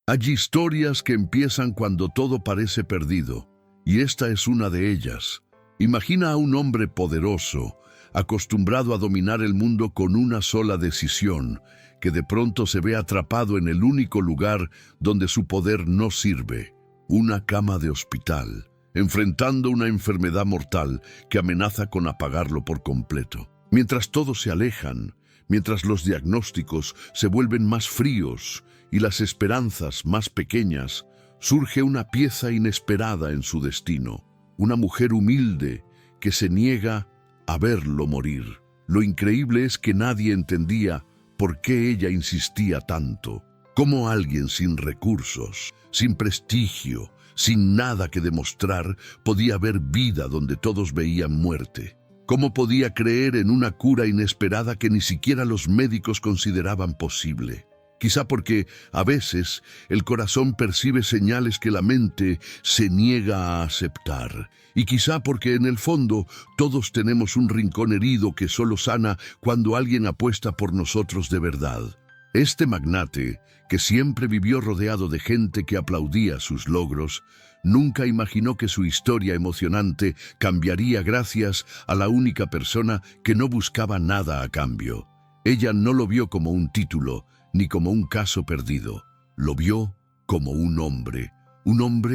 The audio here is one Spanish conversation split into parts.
Hay historias que empiezan cuando todo parece perdido, y esta es una de ellas. Imagina a un hombre poderoso, acostumbrado a dominar el mundo con una sola decisión, que de pronto se ve atrapado en el único lugar donde su poder no sirve, una cama de hospital, enfrentando una enfermedad mortal que amenaza con apagarlo por completo. Mientras todos se alejan, mientras los diagnósticos se vuelven más fríos y las esperanzas más pequeñas, surge una pieza inesperada en su destino, una mujer humilde que se niega a verlo morir. Lo increíble es que nadie entendía por qué ella insistía tanto. Cómo alguien sin recursos, sin prestigio, sin nada que demostrar, podía ver vida donde todos veían muerte. ¿Cómo podía creer en una cura inesperada que ni siquiera los médicos consideraban posible? Quizá porque, a veces, el corazón percibe señales que la mente se niega a aceptar. Y quizá porque, en el fondo, todos tenemos un rincón herido que solo sana cuando alguien apuesta por nosotros de verdad. Este magnate, que siempre vivió rodeado de gente que aplaudía sus logros, nunca imaginó que su historia emocionante cambiaría gracias a la única persona que no buscaba nada a cambio. Ella no lo vio como un título, ni como un caso perdido. Lo vio como un hombre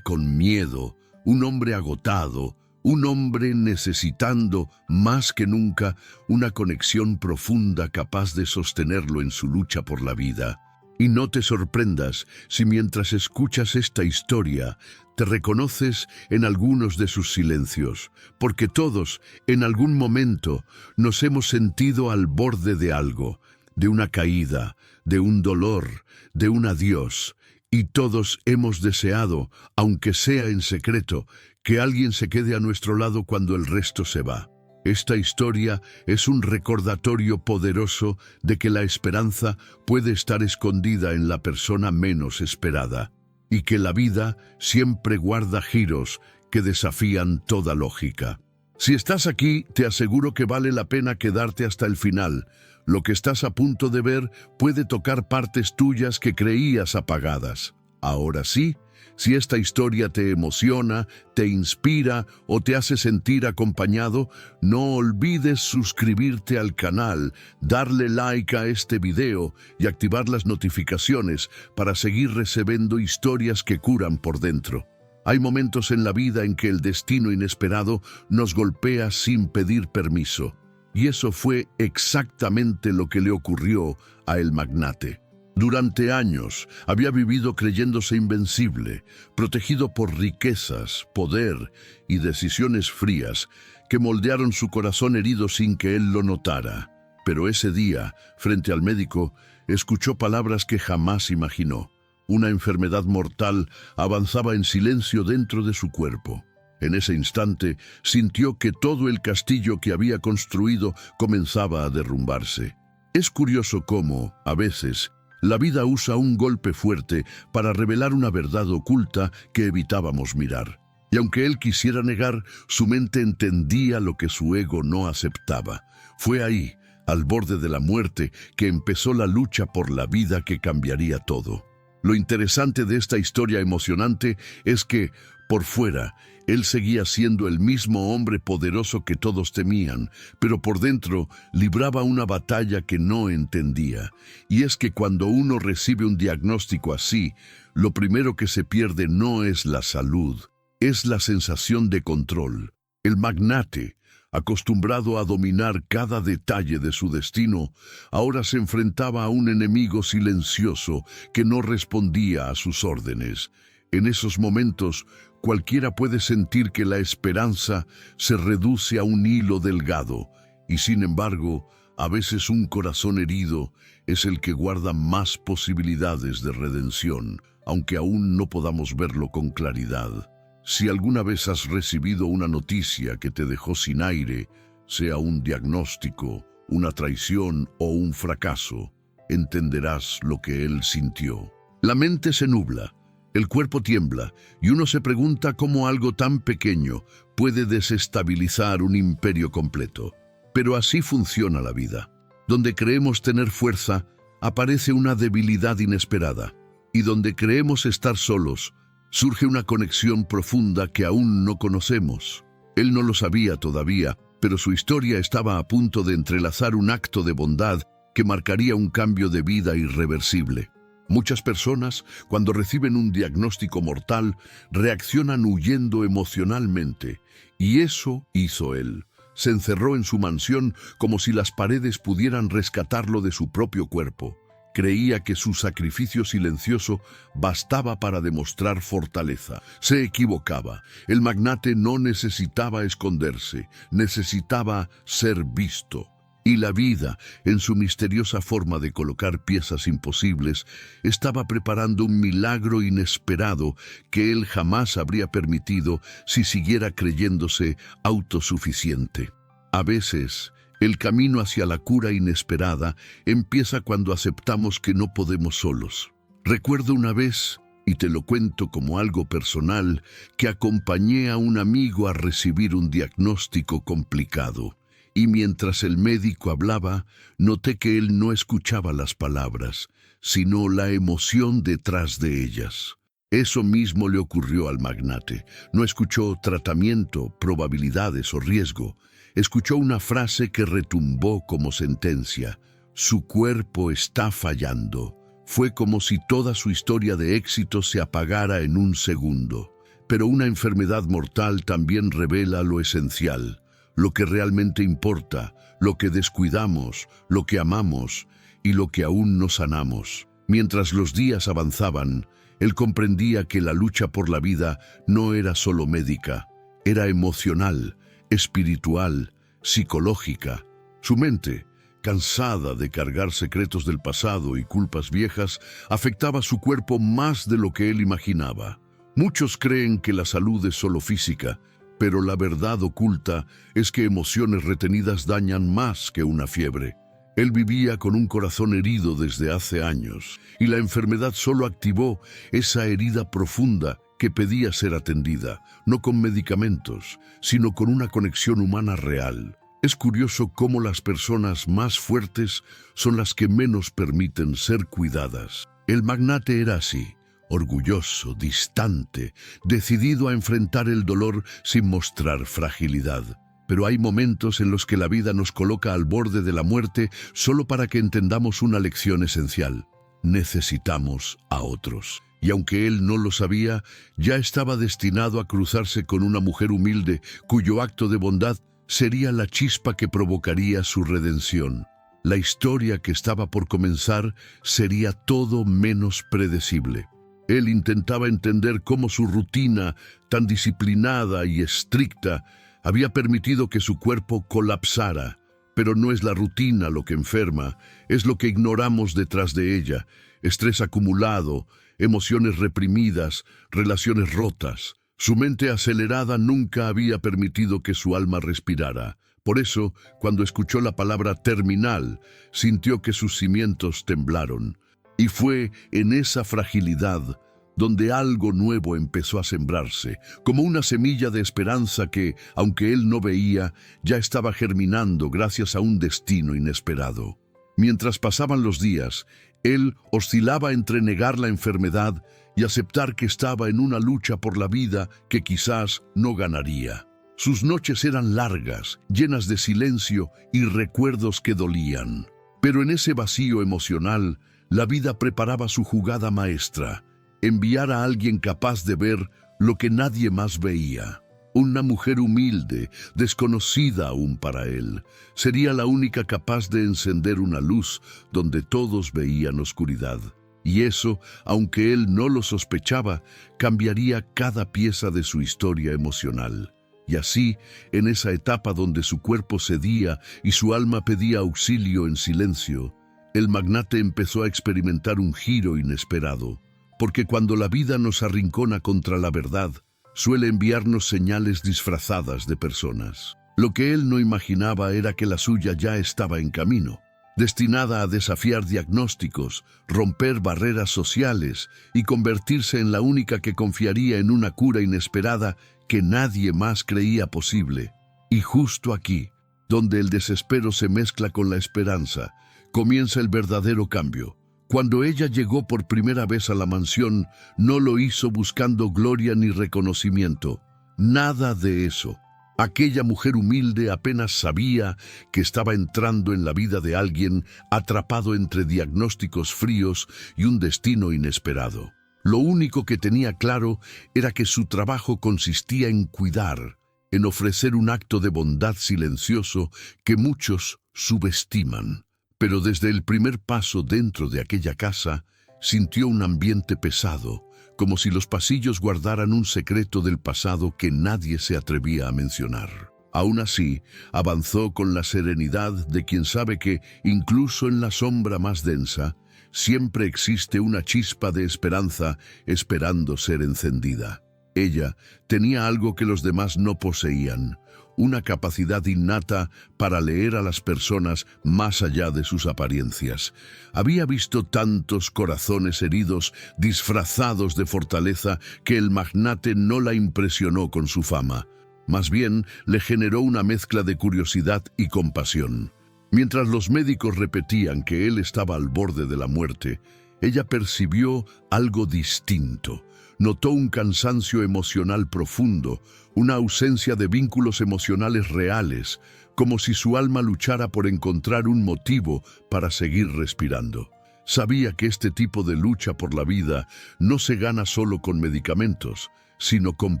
con miedo, un hombre agotado, un hombre necesitando más que nunca una conexión profunda capaz de sostenerlo en su lucha por la vida. Y no te sorprendas si mientras escuchas esta historia te reconoces en algunos de sus silencios, porque todos, en algún momento, nos hemos sentido al borde de algo, de una caída, de un dolor, de un adiós, y todos hemos deseado, aunque sea en secreto, que alguien se quede a nuestro lado cuando el resto se va. Esta historia es un recordatorio poderoso de que la esperanza puede estar escondida en la persona menos esperada, y que la vida siempre guarda giros que desafían toda lógica. Si estás aquí, te aseguro que vale la pena quedarte hasta el final. Lo que estás a punto de ver puede tocar partes tuyas que creías apagadas. Ahora sí, si esta historia te emociona, te inspira o te hace sentir acompañado, no olvides suscribirte al canal, darle like a este video y activar las notificaciones para seguir recibiendo historias que curan por dentro. Hay momentos en la vida en que el destino inesperado nos golpea sin pedir permiso. Y eso fue exactamente lo que le ocurrió a el magnate. Durante años había vivido creyéndose invencible, protegido por riquezas, poder y decisiones frías que moldearon su corazón herido sin que él lo notara. Pero ese día, frente al médico, escuchó palabras que jamás imaginó. Una enfermedad mortal avanzaba en silencio dentro de su cuerpo. En ese instante sintió que todo el castillo que había construido comenzaba a derrumbarse. Es curioso cómo, a veces, la vida usa un golpe fuerte para revelar una verdad oculta que evitábamos mirar. Y aunque él quisiera negar, su mente entendía lo que su ego no aceptaba. Fue ahí, al borde de la muerte, que empezó la lucha por la vida que cambiaría todo. Lo interesante de esta historia emocionante es que, por fuera, él seguía siendo el mismo hombre poderoso que todos temían, pero por dentro libraba una batalla que no entendía. Y es que cuando uno recibe un diagnóstico así, lo primero que se pierde no es la salud, es la sensación de control. El magnate, acostumbrado a dominar cada detalle de su destino, ahora se enfrentaba a un enemigo silencioso que no respondía a sus órdenes. En esos momentos, cualquiera puede sentir que la esperanza se reduce a un hilo delgado, y sin embargo, a veces un corazón herido es el que guarda más posibilidades de redención, aunque aún no podamos verlo con claridad. Si alguna vez has recibido una noticia que te dejó sin aire, sea un diagnóstico, una traición o un fracaso, entenderás lo que él sintió. La mente se nubla, el cuerpo tiembla y uno se pregunta cómo algo tan pequeño puede desestabilizar un imperio completo. Pero así funciona la vida. Donde creemos tener fuerza, aparece una debilidad inesperada. Y donde creemos estar solos, surge una conexión profunda que aún no conocemos. Él no lo sabía todavía, pero su historia estaba a punto de entrelazar un acto de bondad que marcaría un cambio de vida irreversible. Muchas personas, cuando reciben un diagnóstico mortal, reaccionan huyendo emocionalmente, y eso hizo él. Se encerró en su mansión como si las paredes pudieran rescatarlo de su propio cuerpo. Creía que su sacrificio silencioso bastaba para demostrar fortaleza. Se equivocaba. El magnate no necesitaba esconderse, necesitaba ser visto. Y la vida, en su misteriosa forma de colocar piezas imposibles, estaba preparando un milagro inesperado que él jamás habría permitido si siguiera creyéndose autosuficiente. A veces, el camino hacia la cura inesperada empieza cuando aceptamos que no podemos solos. Recuerdo una vez, y te lo cuento como algo personal, que acompañé a un amigo a recibir un diagnóstico complicado. Y mientras el médico hablaba, noté que él no escuchaba las palabras, sino la emoción detrás de ellas. Eso mismo le ocurrió al magnate. No escuchó tratamiento, probabilidades o riesgo. Escuchó una frase que retumbó como sentencia: su cuerpo está fallando. Fue como si toda su historia de éxito se apagara en un segundo. Pero una enfermedad mortal también revela lo esencial, lo que realmente importa, lo que descuidamos, lo que amamos y lo que aún no sanamos. Mientras los días avanzaban, él comprendía que la lucha por la vida no era solo médica, era emocional, espiritual, psicológica. Su mente, cansada de cargar secretos del pasado y culpas viejas, afectaba su cuerpo más de lo que él imaginaba. Muchos creen que la salud es solo física, pero la verdad oculta es que emociones retenidas dañan más que una fiebre. Él vivía con un corazón herido desde hace años, y la enfermedad solo activó esa herida profunda que pedía ser atendida, no con medicamentos, sino con una conexión humana real. Es curioso cómo las personas más fuertes son las que menos permiten ser cuidadas. El magnate era así. Orgulloso, distante, decidido a enfrentar el dolor sin mostrar fragilidad. Pero hay momentos en los que la vida nos coloca al borde de la muerte solo para que entendamos una lección esencial. Necesitamos a otros. Y aunque él no lo sabía, ya estaba destinado a cruzarse con una mujer humilde cuyo acto de bondad sería la chispa que provocaría su redención. La historia que estaba por comenzar sería todo menos predecible. Él intentaba entender cómo su rutina, tan disciplinada y estricta, había permitido que su cuerpo colapsara. Pero no es la rutina lo que enferma, es lo que ignoramos detrás de ella: estrés acumulado, emociones reprimidas, relaciones rotas. Su mente acelerada nunca había permitido que su alma respirara. Por eso, cuando escuchó la palabra terminal, sintió que sus cimientos temblaron. Y fue en esa fragilidad donde algo nuevo empezó a sembrarse, como una semilla de esperanza que, aunque él no veía, ya estaba germinando gracias a un destino inesperado. Mientras pasaban los días, él oscilaba entre negar la enfermedad y aceptar que estaba en una lucha por la vida que quizás no ganaría. Sus noches eran largas, llenas de silencio y recuerdos que dolían. Pero en ese vacío emocional, la vida preparaba su jugada maestra: enviar a alguien capaz de ver lo que nadie más veía. Una mujer humilde, desconocida aún para él, sería la única capaz de encender una luz donde todos veían oscuridad. Y eso, aunque él no lo sospechaba, cambiaría cada pieza de su historia emocional. Y así, en esa etapa donde su cuerpo cedía y su alma pedía auxilio en silencio, el magnate empezó a experimentar un giro inesperado. Porque cuando la vida nos arrincona contra la verdad, suele enviarnos señales disfrazadas de personas. Lo que él no imaginaba era que la suya ya estaba en camino, destinada a desafiar diagnósticos, romper barreras sociales y convertirse en la única que confiaría en una cura inesperada que nadie más creía posible. Y justo aquí, donde el desespero se mezcla con la esperanza, comienza el verdadero cambio. Cuando ella llegó por primera vez a la mansión, no lo hizo buscando gloria ni reconocimiento. Nada de eso. Aquella mujer humilde apenas sabía que estaba entrando en la vida de alguien atrapado entre diagnósticos fríos y un destino inesperado. Lo único que tenía claro era que su trabajo consistía en cuidar, en ofrecer un acto de bondad silencioso que muchos subestiman. Pero desde el primer paso dentro de aquella casa, sintió un ambiente pesado, como si los pasillos guardaran un secreto del pasado que nadie se atrevía a mencionar. Aún así, avanzó con la serenidad de quien sabe que, incluso en la sombra más densa, siempre existe una chispa de esperanza esperando ser encendida. Ella tenía algo que los demás no poseían, una capacidad innata para leer a las personas más allá de sus apariencias. Había visto tantos corazones heridos disfrazados de fortaleza que el magnate no la impresionó con su fama. Más bien, le generó una mezcla de curiosidad y compasión. Mientras los médicos repetían que él estaba al borde de la muerte, ella percibió algo distinto. Notó un cansancio emocional profundo, una ausencia de vínculos emocionales reales, como si su alma luchara por encontrar un motivo para seguir respirando. Sabía que este tipo de lucha por la vida no se gana solo con medicamentos, sino con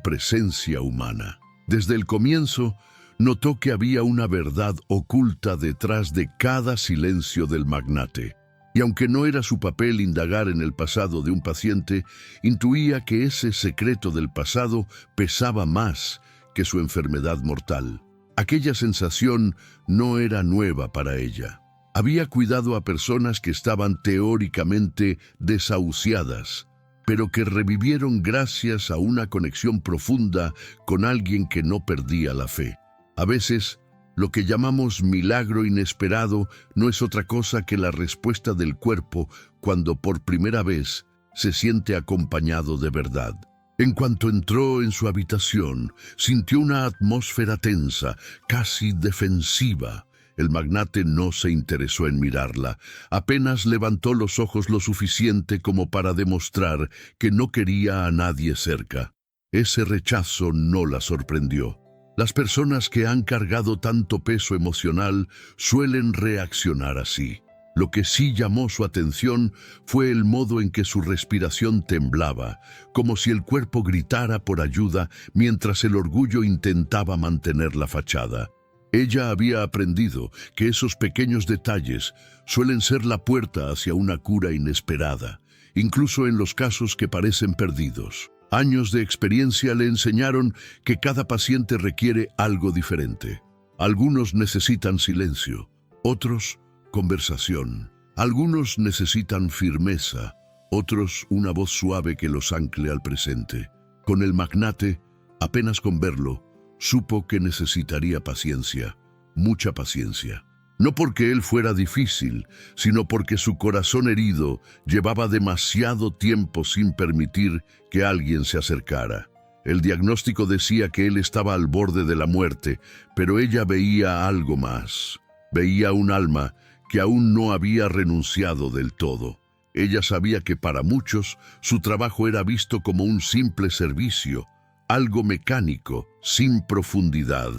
presencia humana. Desde el comienzo, notó que había una verdad oculta detrás de cada silencio del magnate. Y aunque no era su papel indagar en el pasado de un paciente, intuía que ese secreto del pasado pesaba más que su enfermedad mortal. Aquella sensación no era nueva para ella. Había cuidado a personas que estaban teóricamente desahuciadas, pero que revivieron gracias a una conexión profunda con alguien que no perdía la fe. A veces, lo que llamamos milagro inesperado no es otra cosa que la respuesta del cuerpo cuando por primera vez se siente acompañado de verdad. En cuanto entró en su habitación, sintió una atmósfera tensa, casi defensiva. El magnate no se interesó en mirarla, apenas levantó los ojos lo suficiente como para demostrar que no quería a nadie cerca. Ese rechazo no la sorprendió. Las personas que han cargado tanto peso emocional suelen reaccionar así. Lo que sí llamó su atención fue el modo en que su respiración temblaba, como si el cuerpo gritara por ayuda mientras el orgullo intentaba mantener la fachada. Ella había aprendido que esos pequeños detalles suelen ser la puerta hacia una cura inesperada, incluso en los casos que parecen perdidos. Años de experiencia le enseñaron que cada paciente requiere algo diferente. Algunos necesitan silencio, otros conversación. Algunos necesitan firmeza, otros una voz suave que los ancle al presente. Con el magnate, apenas con verlo, supo que necesitaría paciencia, mucha paciencia. No porque él fuera difícil, sino porque su corazón herido llevaba demasiado tiempo sin permitir que alguien se acercara. El diagnóstico decía que él estaba al borde de la muerte, pero ella veía algo más. Veía un alma que aún no había renunciado del todo. Ella sabía que para muchos su trabajo era visto como un simple servicio, algo mecánico, sin profundidad.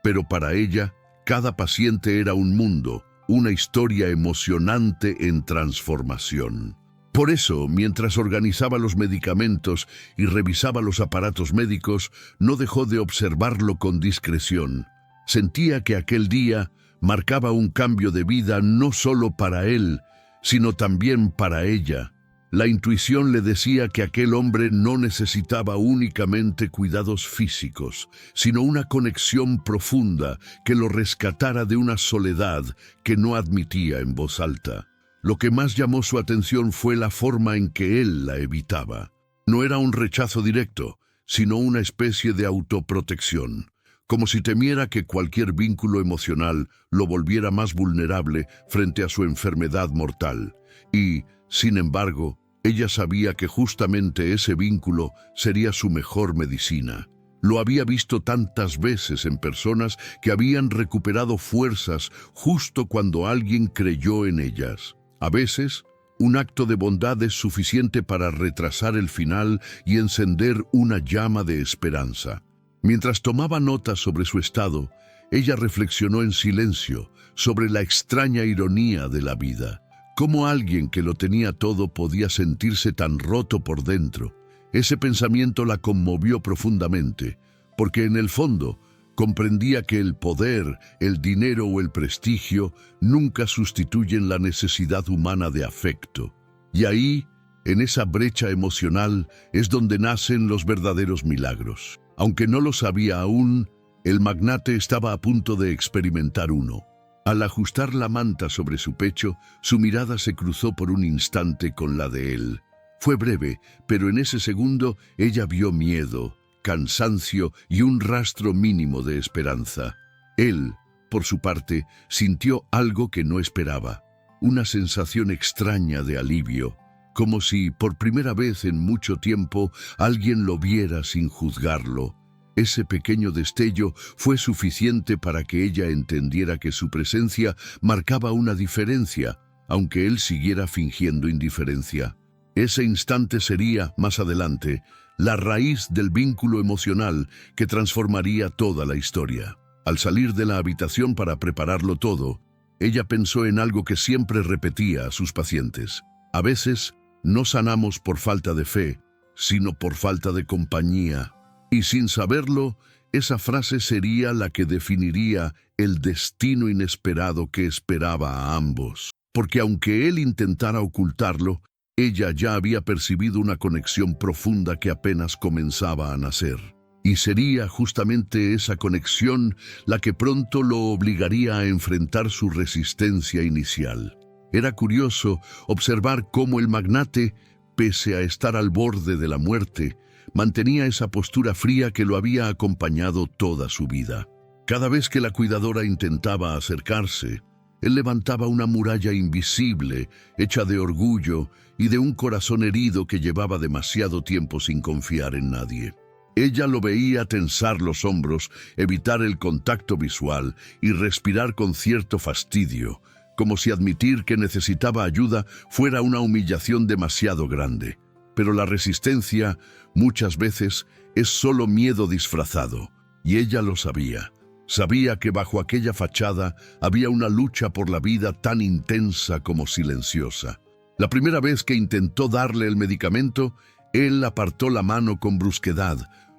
Pero para ella, cada paciente era un mundo, una historia emocionante en transformación. Por eso, mientras organizaba los medicamentos y revisaba los aparatos médicos, no dejó de observarlo con discreción. Sentía que aquel día marcaba un cambio de vida no solo para él, sino también para ella. La intuición le decía que aquel hombre no necesitaba únicamente cuidados físicos, sino una conexión profunda que lo rescatara de una soledad que no admitía en voz alta. Lo que más llamó su atención fue la forma en que él la evitaba. No era un rechazo directo, sino una especie de autoprotección, como si temiera que cualquier vínculo emocional lo volviera más vulnerable frente a su enfermedad mortal. Y, sin embargo, ella sabía que justamente ese vínculo sería su mejor medicina. Lo había visto tantas veces en personas que habían recuperado fuerzas justo cuando alguien creyó en ellas. A veces, Un acto de bondad es suficiente para retrasar el final y encender una llama de esperanza. Mientras tomaba notas sobre su estado, ella reflexionó en silencio sobre la extraña ironía de la vida. Cómo alguien que lo tenía todo podía sentirse tan roto por dentro. Ese pensamiento la conmovió profundamente, porque en el fondo comprendía que el poder, el dinero o el prestigio nunca sustituyen la necesidad humana de afecto. Y ahí, en esa brecha emocional, es donde nacen los verdaderos milagros. Aunque no lo sabía aún, el magnate estaba a punto de experimentar uno. Al ajustar la manta sobre su pecho, su mirada se cruzó por un instante con la de él. Fue breve, pero en ese segundo ella vio miedo, cansancio y un rastro mínimo de esperanza. Él, por su parte, sintió algo que no esperaba, una sensación extraña de alivio, como si por primera vez en mucho tiempo alguien lo viera sin juzgarlo. Ese pequeño destello fue suficiente para que ella entendiera que su presencia marcaba una diferencia, aunque él siguiera fingiendo indiferencia. Ese instante sería, más adelante, la raíz del vínculo emocional que transformaría toda la historia. Al salir de la habitación para prepararlo todo, ella pensó en algo que siempre repetía a sus pacientes. A veces, no sanamos por falta de fe, sino por falta de compañía. Y sin saberlo, esa frase sería la que definiría el destino inesperado que esperaba a ambos. Porque aunque él intentara ocultarlo, ella ya había percibido una conexión profunda que apenas comenzaba a nacer. Y sería justamente esa conexión la que pronto lo obligaría a enfrentar su resistencia inicial. Era curioso observar cómo el magnate, pese a estar al borde de la muerte, mantenía esa postura fría que lo había acompañado toda su vida. Cada vez que la cuidadora intentaba acercarse, él levantaba una muralla invisible, hecha de orgullo y de un corazón herido que llevaba demasiado tiempo sin confiar en nadie. Ella lo veía tensar los hombros, evitar el contacto visual y respirar con cierto fastidio, como si admitir que necesitaba ayuda fuera una humillación demasiado grande. Pero la resistencia, muchas veces, es solo miedo disfrazado, y ella lo sabía. Sabía que bajo aquella fachada había una lucha por la vida tan intensa como silenciosa. La primera vez que intentó darle el medicamento, él apartó la mano con brusquedad,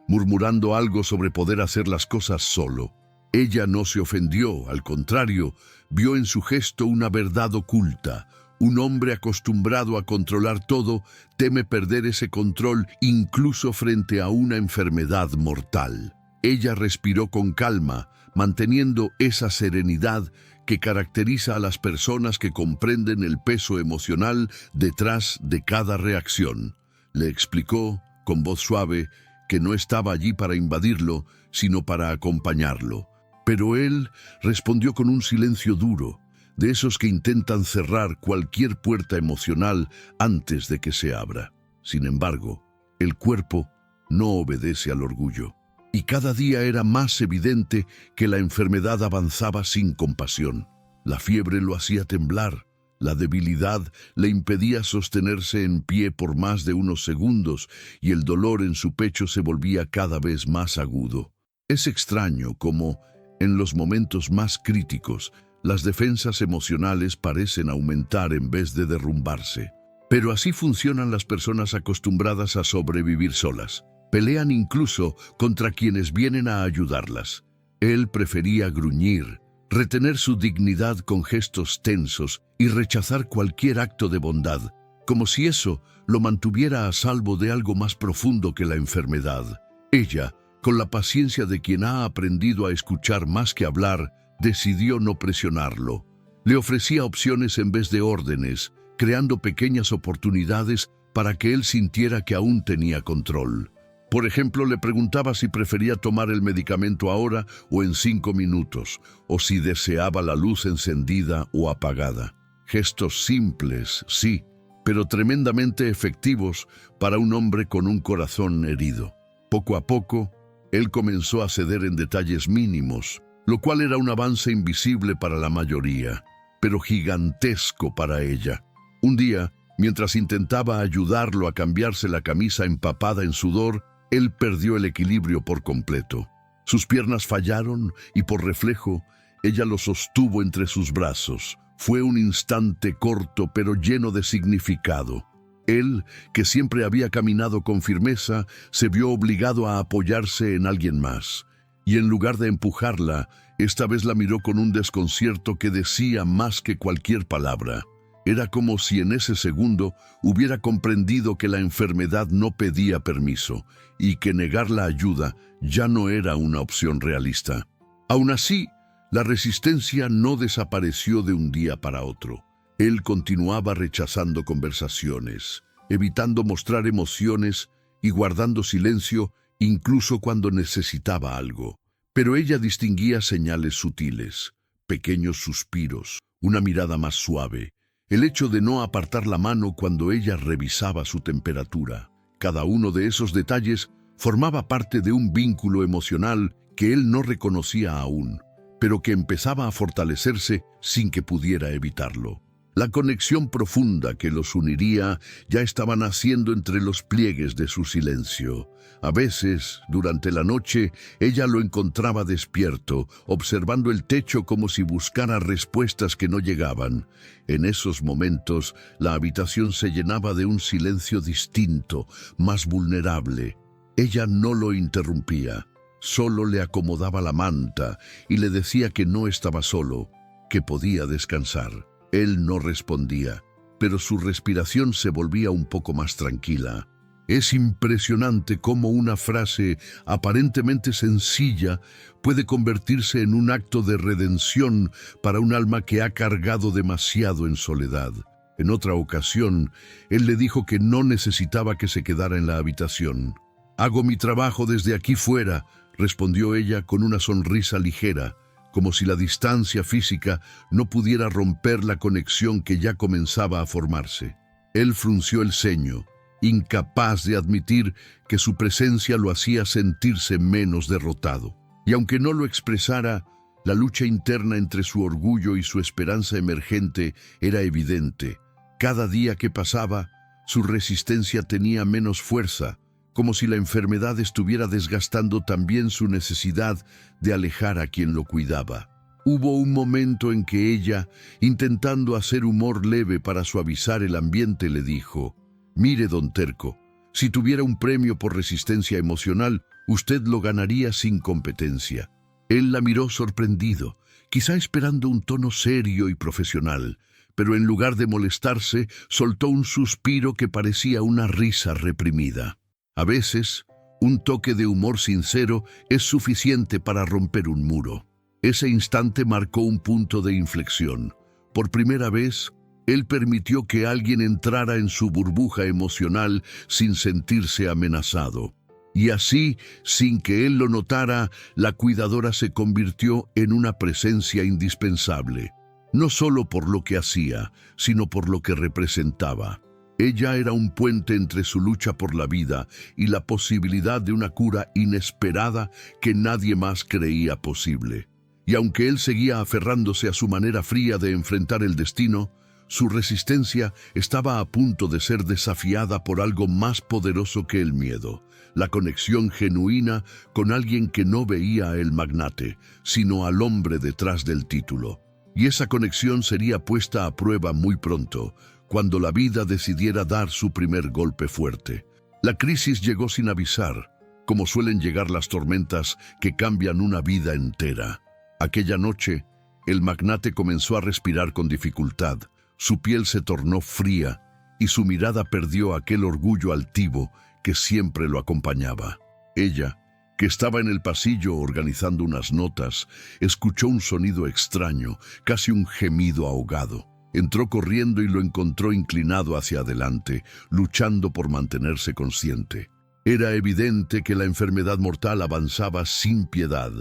murmurando algo sobre poder hacer las cosas solo. Ella no se ofendió, al contrario, vio en su gesto una verdad oculta. Un hombre acostumbrado a controlar todo teme perder ese control incluso frente a una enfermedad mortal. Ella respiró con calma, manteniendo esa serenidad que caracteriza a las personas que comprenden el peso emocional detrás de cada reacción. Le explicó, con voz suave, que no estaba allí para invadirlo, sino para acompañarlo. Pero él respondió con un silencio duro, de esos que intentan cerrar cualquier puerta emocional antes de que se abra. Sin embargo, el cuerpo no obedece al orgullo. Y cada día era más evidente que la enfermedad avanzaba sin compasión. La fiebre lo hacía temblar, la debilidad le impedía sostenerse en pie por más de unos segundos y el dolor en su pecho se volvía cada vez más agudo. Es extraño cómo, en los momentos más críticos, las defensas emocionales parecen aumentar en vez de derrumbarse. Pero así funcionan las personas acostumbradas a sobrevivir solas. Pelean incluso contra quienes vienen a ayudarlas. Él prefería gruñir, retener su dignidad con gestos tensos y rechazar cualquier acto de bondad, como si eso lo mantuviera a salvo de algo más profundo que la enfermedad. Ella, con la paciencia de quien ha aprendido a escuchar más que hablar, decidió no presionarlo. Le ofrecía opciones en vez de órdenes, creando pequeñas oportunidades para que él sintiera que aún tenía control. Por ejemplo, le preguntaba si prefería tomar el medicamento ahora o en 5 minutos, o si deseaba la luz encendida o apagada. Gestos simples, sí, pero tremendamente efectivos para un hombre con un corazón herido. Poco a poco, él comenzó a ceder en detalles mínimos, lo cual era un avance invisible para la mayoría, pero gigantesco para ella. Un día, Mientras intentaba ayudarlo a cambiarse la camisa empapada en sudor, él perdió el equilibrio por completo. Sus piernas fallaron y por reflejo, ella lo sostuvo entre sus brazos. Fue un instante corto pero lleno de significado. Él, que siempre había caminado con firmeza, se vio obligado a apoyarse en alguien más. Y en lugar de empujarla, esta vez la miró con un desconcierto que decía más que cualquier palabra. Era como si en ese segundo hubiera comprendido que la enfermedad no pedía permiso y que negar la ayuda ya no era una opción realista. Aún así, la resistencia no desapareció de un día para otro. Él continuaba rechazando conversaciones, evitando mostrar emociones y guardando silencio incluso cuando necesitaba algo. Pero ella distinguía señales sutiles, pequeños suspiros, una mirada más suave, el hecho de no apartar la mano cuando ella revisaba su temperatura. Cada uno de esos detalles formaba parte de un vínculo emocional que él no reconocía aún, pero que empezaba a fortalecerse sin que pudiera evitarlo. La conexión profunda que los uniría ya estaba naciendo entre los pliegues de su silencio. A veces, durante la noche, ella lo encontraba despierto, observando el techo como si buscara respuestas que no llegaban. En esos momentos, la habitación se llenaba de un silencio distinto, más vulnerable. Ella no lo interrumpía, solo le acomodaba la manta y le decía que no estaba solo, que podía descansar. Él no respondía, pero su respiración se volvía un poco más tranquila. Es impresionante cómo una frase aparentemente sencilla puede convertirse en un acto de redención para un alma que ha cargado demasiado en soledad. En otra ocasión, él le dijo que no necesitaba que se quedara en la habitación. «Hago mi trabajo desde aquí fuera», respondió ella con una sonrisa ligera, como si la distancia física no pudiera romper la conexión que ya comenzaba a formarse. Él frunció el ceño, incapaz de admitir que su presencia lo hacía sentirse menos derrotado. Y aunque no lo expresara, la lucha interna entre su orgullo y su esperanza emergente era evidente. Cada día que pasaba, su resistencia tenía menos fuerza, como si la enfermedad estuviera desgastando también su necesidad de alejar a quien lo cuidaba. Hubo un momento en que ella, intentando hacer humor leve para suavizar el ambiente, le dijo: «Mire, don Terco, si tuviera un premio por resistencia emocional, usted lo ganaría sin competencia». Él la miró sorprendido, quizá esperando un tono serio y profesional, pero en lugar de molestarse, soltó un suspiro que parecía una risa reprimida. A veces, un toque de humor sincero es suficiente para romper un muro. Ese instante marcó un punto de inflexión. Por primera vez, él permitió que alguien entrara en su burbuja emocional sin sentirse amenazado. Y así, sin que él lo notara, la cuidadora se convirtió en una presencia indispensable. No solo por lo que hacía, sino por lo que representaba. Ella era un puente entre su lucha por la vida y la posibilidad de una cura inesperada que nadie más creía posible. Y aunque él seguía aferrándose a su manera fría de enfrentar el destino, su resistencia estaba a punto de ser desafiada por algo más poderoso que el miedo, la conexión genuina con alguien que no veía al magnate, sino al hombre detrás del título. Y esa conexión sería puesta a prueba muy pronto, cuando la vida decidiera dar su primer golpe fuerte. La crisis llegó sin avisar, como suelen llegar las tormentas que cambian una vida entera. Aquella noche, el magnate comenzó a respirar con dificultad, su piel se tornó fría y su mirada perdió aquel orgullo altivo que siempre lo acompañaba. Ella, que estaba en el pasillo organizando unas notas, escuchó un sonido extraño, casi un gemido ahogado. Entró corriendo y lo encontró inclinado hacia adelante, luchando por mantenerse consciente. Era evidente que la enfermedad mortal avanzaba sin piedad,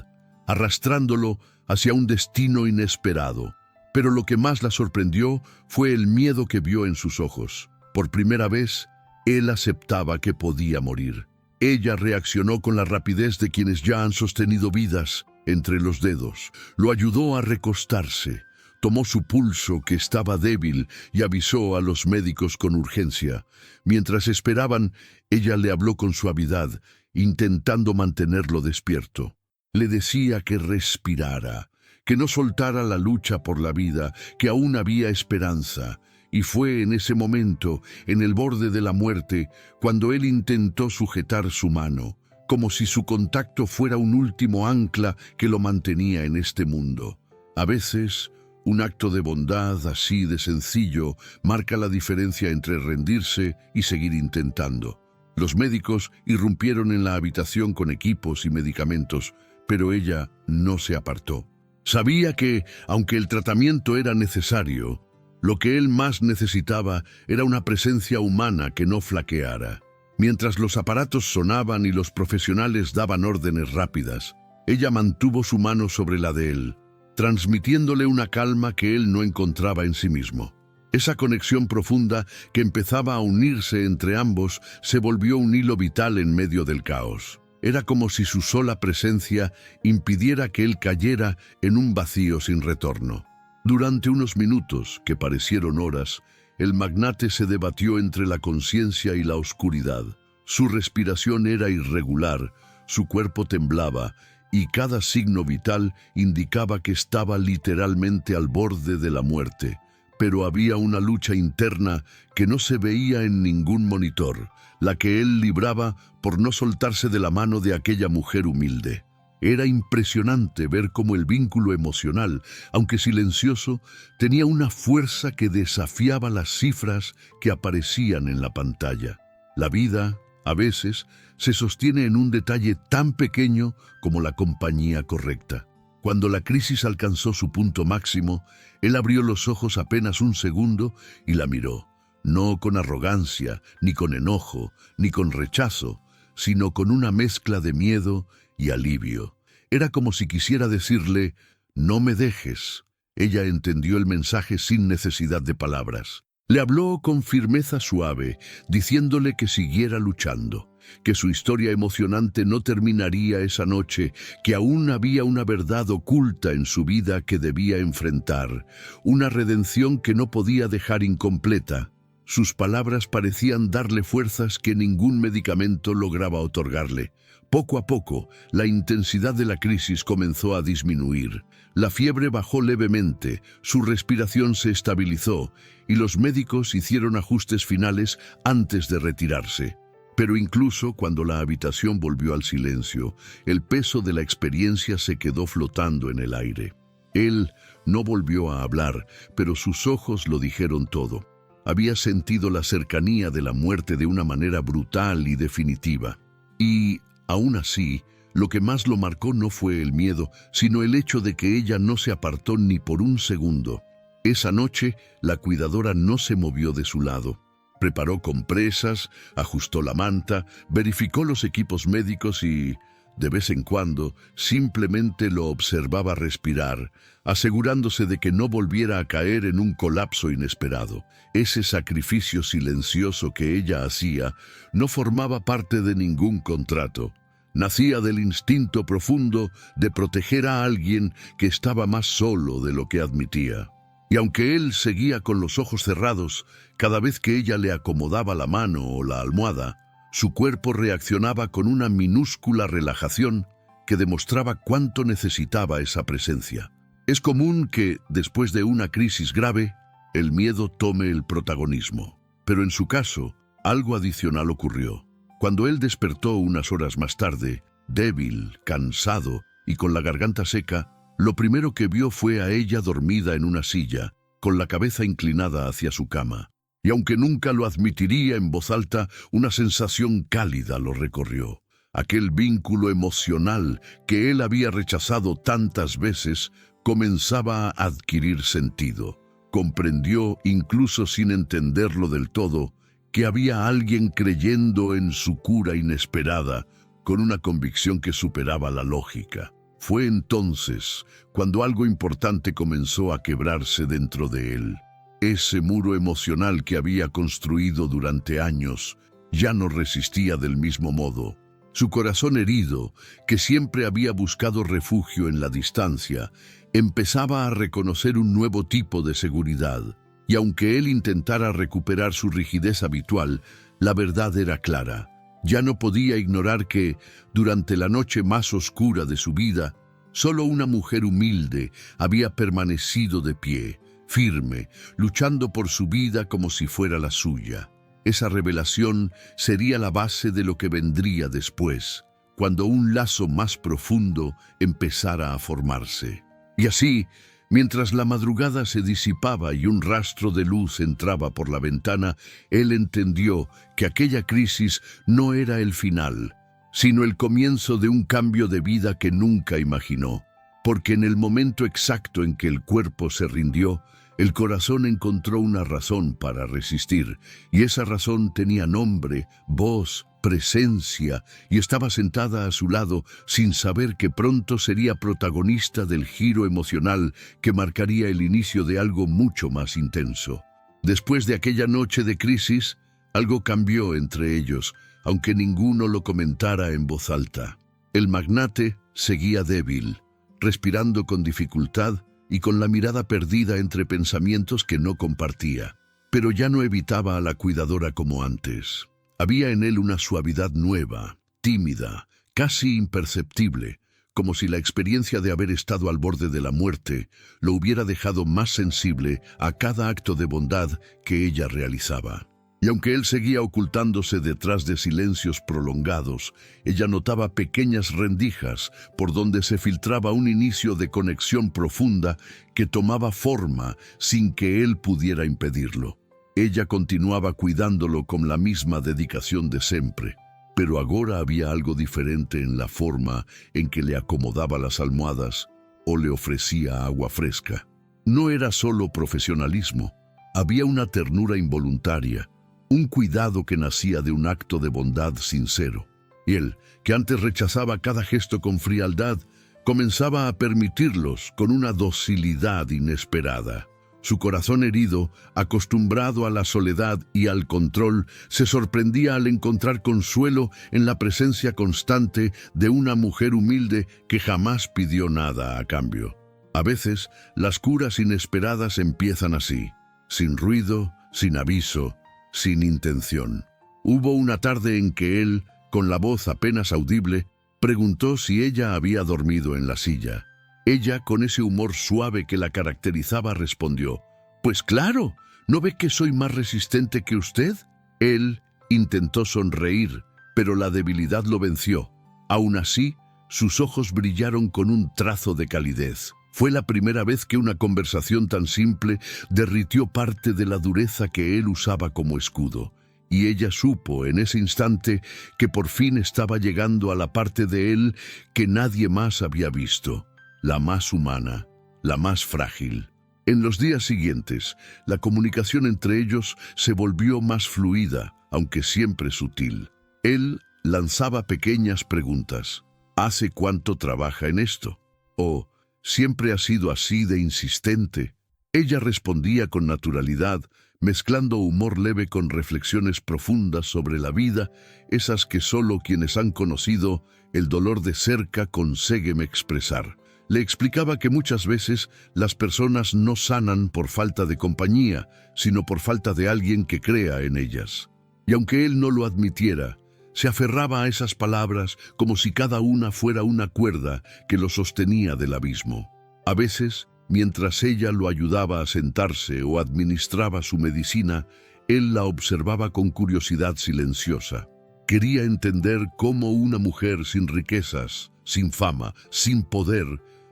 arrastrándolo hacia un destino inesperado. Pero lo que más la sorprendió fue el miedo que vio en sus ojos. Por primera vez, él aceptaba que podía morir. Ella reaccionó con la rapidez de quienes ya han sostenido vidas entre los dedos. Lo ayudó a recostarse. Tomó su pulso, que estaba débil, y avisó a los médicos con urgencia. Mientras esperaban, ella le habló con suavidad, intentando mantenerlo despierto. Le decía que respirara, que no soltara la lucha por la vida, que aún había esperanza. Y fue en ese momento, en el borde de la muerte, cuando él intentó sujetar su mano, como si su contacto fuera un último ancla que lo mantenía en este mundo. A veces, un acto de bondad así de sencillo marca la diferencia entre rendirse y seguir intentando. Los médicos irrumpieron en la habitación con equipos y medicamentos, pero ella no se apartó. Sabía que, aunque el tratamiento era necesario, lo que él más necesitaba era una presencia humana que no flaqueara. Mientras los aparatos sonaban y los profesionales daban órdenes rápidas, ella mantuvo su mano sobre la de él, transmitiéndole una calma que él no encontraba en sí mismo. Esa conexión profunda que empezaba a unirse entre ambos se volvió un hilo vital en medio del caos. Era como si su sola presencia impidiera que él cayera en un vacío sin retorno. Durante unos minutos, que parecieron horas, el magnate se debatió entre la conciencia y la oscuridad. Su respiración era irregular, su cuerpo temblaba, y cada signo vital indicaba que estaba literalmente al borde de la muerte. Pero había una lucha interna que no se veía en ningún monitor, la que él libraba por no soltarse de la mano de aquella mujer humilde. Era impresionante ver cómo el vínculo emocional, aunque silencioso, tenía una fuerza que desafiaba las cifras que aparecían en la pantalla. La vida, a veces, se sostiene en un detalle tan pequeño como la compañía correcta. Cuando la crisis alcanzó su punto máximo, él abrió los ojos apenas un segundo y la miró, no con arrogancia, ni con enojo, ni con rechazo, sino con una mezcla de miedo y alivio. Era como si quisiera decirle, «No me dejes». Ella entendió el mensaje sin necesidad de palabras. Le habló con firmeza suave, diciéndole que siguiera luchando, que su historia emocionante no terminaría esa noche, que aún había una verdad oculta en su vida que debía enfrentar, una redención que no podía dejar incompleta. Sus palabras parecían darle fuerzas que ningún medicamento lograba otorgarle. Poco a poco, la intensidad de la crisis comenzó a disminuir. La fiebre bajó levemente, su respiración se estabilizó y los médicos hicieron ajustes finales antes de retirarse. Pero incluso cuando la habitación volvió al silencio, el peso de la experiencia se quedó flotando en el aire. Él no volvió a hablar, pero sus ojos lo dijeron todo. Había sentido la cercanía de la muerte de una manera brutal y definitiva. Y, aún así, lo que más lo marcó no fue el miedo, sino el hecho de que ella no se apartó ni por un segundo. Esa noche, la cuidadora no se movió de su lado. Preparó compresas, ajustó la manta, verificó los equipos médicos y, de vez en cuando, simplemente lo observaba respirar, asegurándose de que no volviera a caer en un colapso inesperado. Ese sacrificio silencioso que ella hacía no formaba parte de ningún contrato. Nacía del instinto profundo de proteger a alguien que estaba más solo de lo que admitía. Y aunque él seguía con los ojos cerrados, cada vez que ella le acomodaba la mano o la almohada, su cuerpo reaccionaba con una minúscula relajación que demostraba cuánto necesitaba esa presencia. Es común que, después de una crisis grave, el miedo tome el protagonismo. Pero en su caso, algo adicional ocurrió. Cuando él despertó unas horas más tarde, débil, cansado y con la garganta seca, lo primero que vio fue a ella dormida en una silla, con la cabeza inclinada hacia su cama. Y aunque nunca lo admitiría en voz alta, una sensación cálida lo recorrió. Aquel vínculo emocional que él había rechazado tantas veces comenzaba a adquirir sentido. Comprendió, incluso sin entenderlo del todo, que había alguien creyendo en su cura inesperada, con una convicción que superaba la lógica. Fue entonces cuando algo importante comenzó a quebrarse dentro de él. Ese muro emocional que había construido durante años ya no resistía del mismo modo. Su corazón herido, que siempre había buscado refugio en la distancia, empezaba a reconocer un nuevo tipo de seguridad. Y aunque él intentara recuperar su rigidez habitual, la verdad era clara. Ya no podía ignorar que, durante la noche más oscura de su vida, solo una mujer humilde había permanecido de pie, firme, luchando por su vida como si fuera la suya. Esa revelación sería la base de lo que vendría después, cuando un lazo más profundo empezara a formarse. Y así, mientras la madrugada se disipaba y un rastro de luz entraba por la ventana, él entendió que aquella crisis no era el final, sino el comienzo de un cambio de vida que nunca imaginó. Porque en el momento exacto en que el cuerpo se rindió, el corazón encontró una razón para resistir, y esa razón tenía nombre, voz, presencia, y estaba sentada a su lado sin saber que pronto sería protagonista del giro emocional que marcaría el inicio de algo mucho más intenso. Después de aquella noche de crisis, algo cambió entre ellos, aunque ninguno lo comentara en voz alta. El magnate seguía débil, respirando con dificultad y con la mirada perdida entre pensamientos que no compartía. Pero ya no evitaba a la cuidadora como antes. Había en él una suavidad nueva, tímida, casi imperceptible, como si la experiencia de haber estado al borde de la muerte lo hubiera dejado más sensible a cada acto de bondad que ella realizaba. Y aunque él seguía ocultándose detrás de silencios prolongados, ella notaba pequeñas rendijas por donde se filtraba un inicio de conexión profunda que tomaba forma sin que él pudiera impedirlo. Ella continuaba cuidándolo con la misma dedicación de siempre, pero ahora había algo diferente en la forma en que le acomodaba las almohadas o le ofrecía agua fresca. No era solo profesionalismo, había una ternura involuntaria, un cuidado que nacía de un acto de bondad sincero. Y él, que antes rechazaba cada gesto con frialdad, comenzaba a permitirlos con una docilidad inesperada. Su corazón herido, acostumbrado a la soledad y al control, se sorprendía al encontrar consuelo en la presencia constante de una mujer humilde que jamás pidió nada a cambio. A veces, las curas inesperadas empiezan así, sin ruido, sin aviso, sin intención. Hubo una tarde en que él, con la voz apenas audible, preguntó si ella había dormido en la silla. Ella, con ese humor suave que la caracterizaba, respondió: «Pues claro, ¿no ve que soy más resistente que usted?». Él intentó sonreír, pero la debilidad lo venció. Aún así, sus ojos brillaron con un trazo de calidez. Fue la primera vez que una conversación tan simple derritió parte de la dureza que él usaba como escudo. Y ella supo en ese instante que por fin estaba llegando a la parte de él que nadie más había visto, la más humana, la más frágil. En los días siguientes, la comunicación entre ellos se volvió más fluida, aunque siempre sutil. Él lanzaba pequeñas preguntas. ¿Hace cuánto trabaja en esto? O ¿siempre ha sido así de insistente? Ella respondía con naturalidad, mezclando humor leve con reflexiones profundas sobre la vida, esas que solo quienes han conocido el dolor de cerca consiguen expresar. Le explicaba que muchas veces las personas no sanan por falta de compañía, sino por falta de alguien que crea en ellas. Y aunque él no lo admitiera, se aferraba a esas palabras como si cada una fuera una cuerda que lo sostenía del abismo. A veces, mientras ella lo ayudaba a sentarse o administraba su medicina, él la observaba con curiosidad silenciosa. Quería entender cómo una mujer sin riquezas, sin fama, sin poder,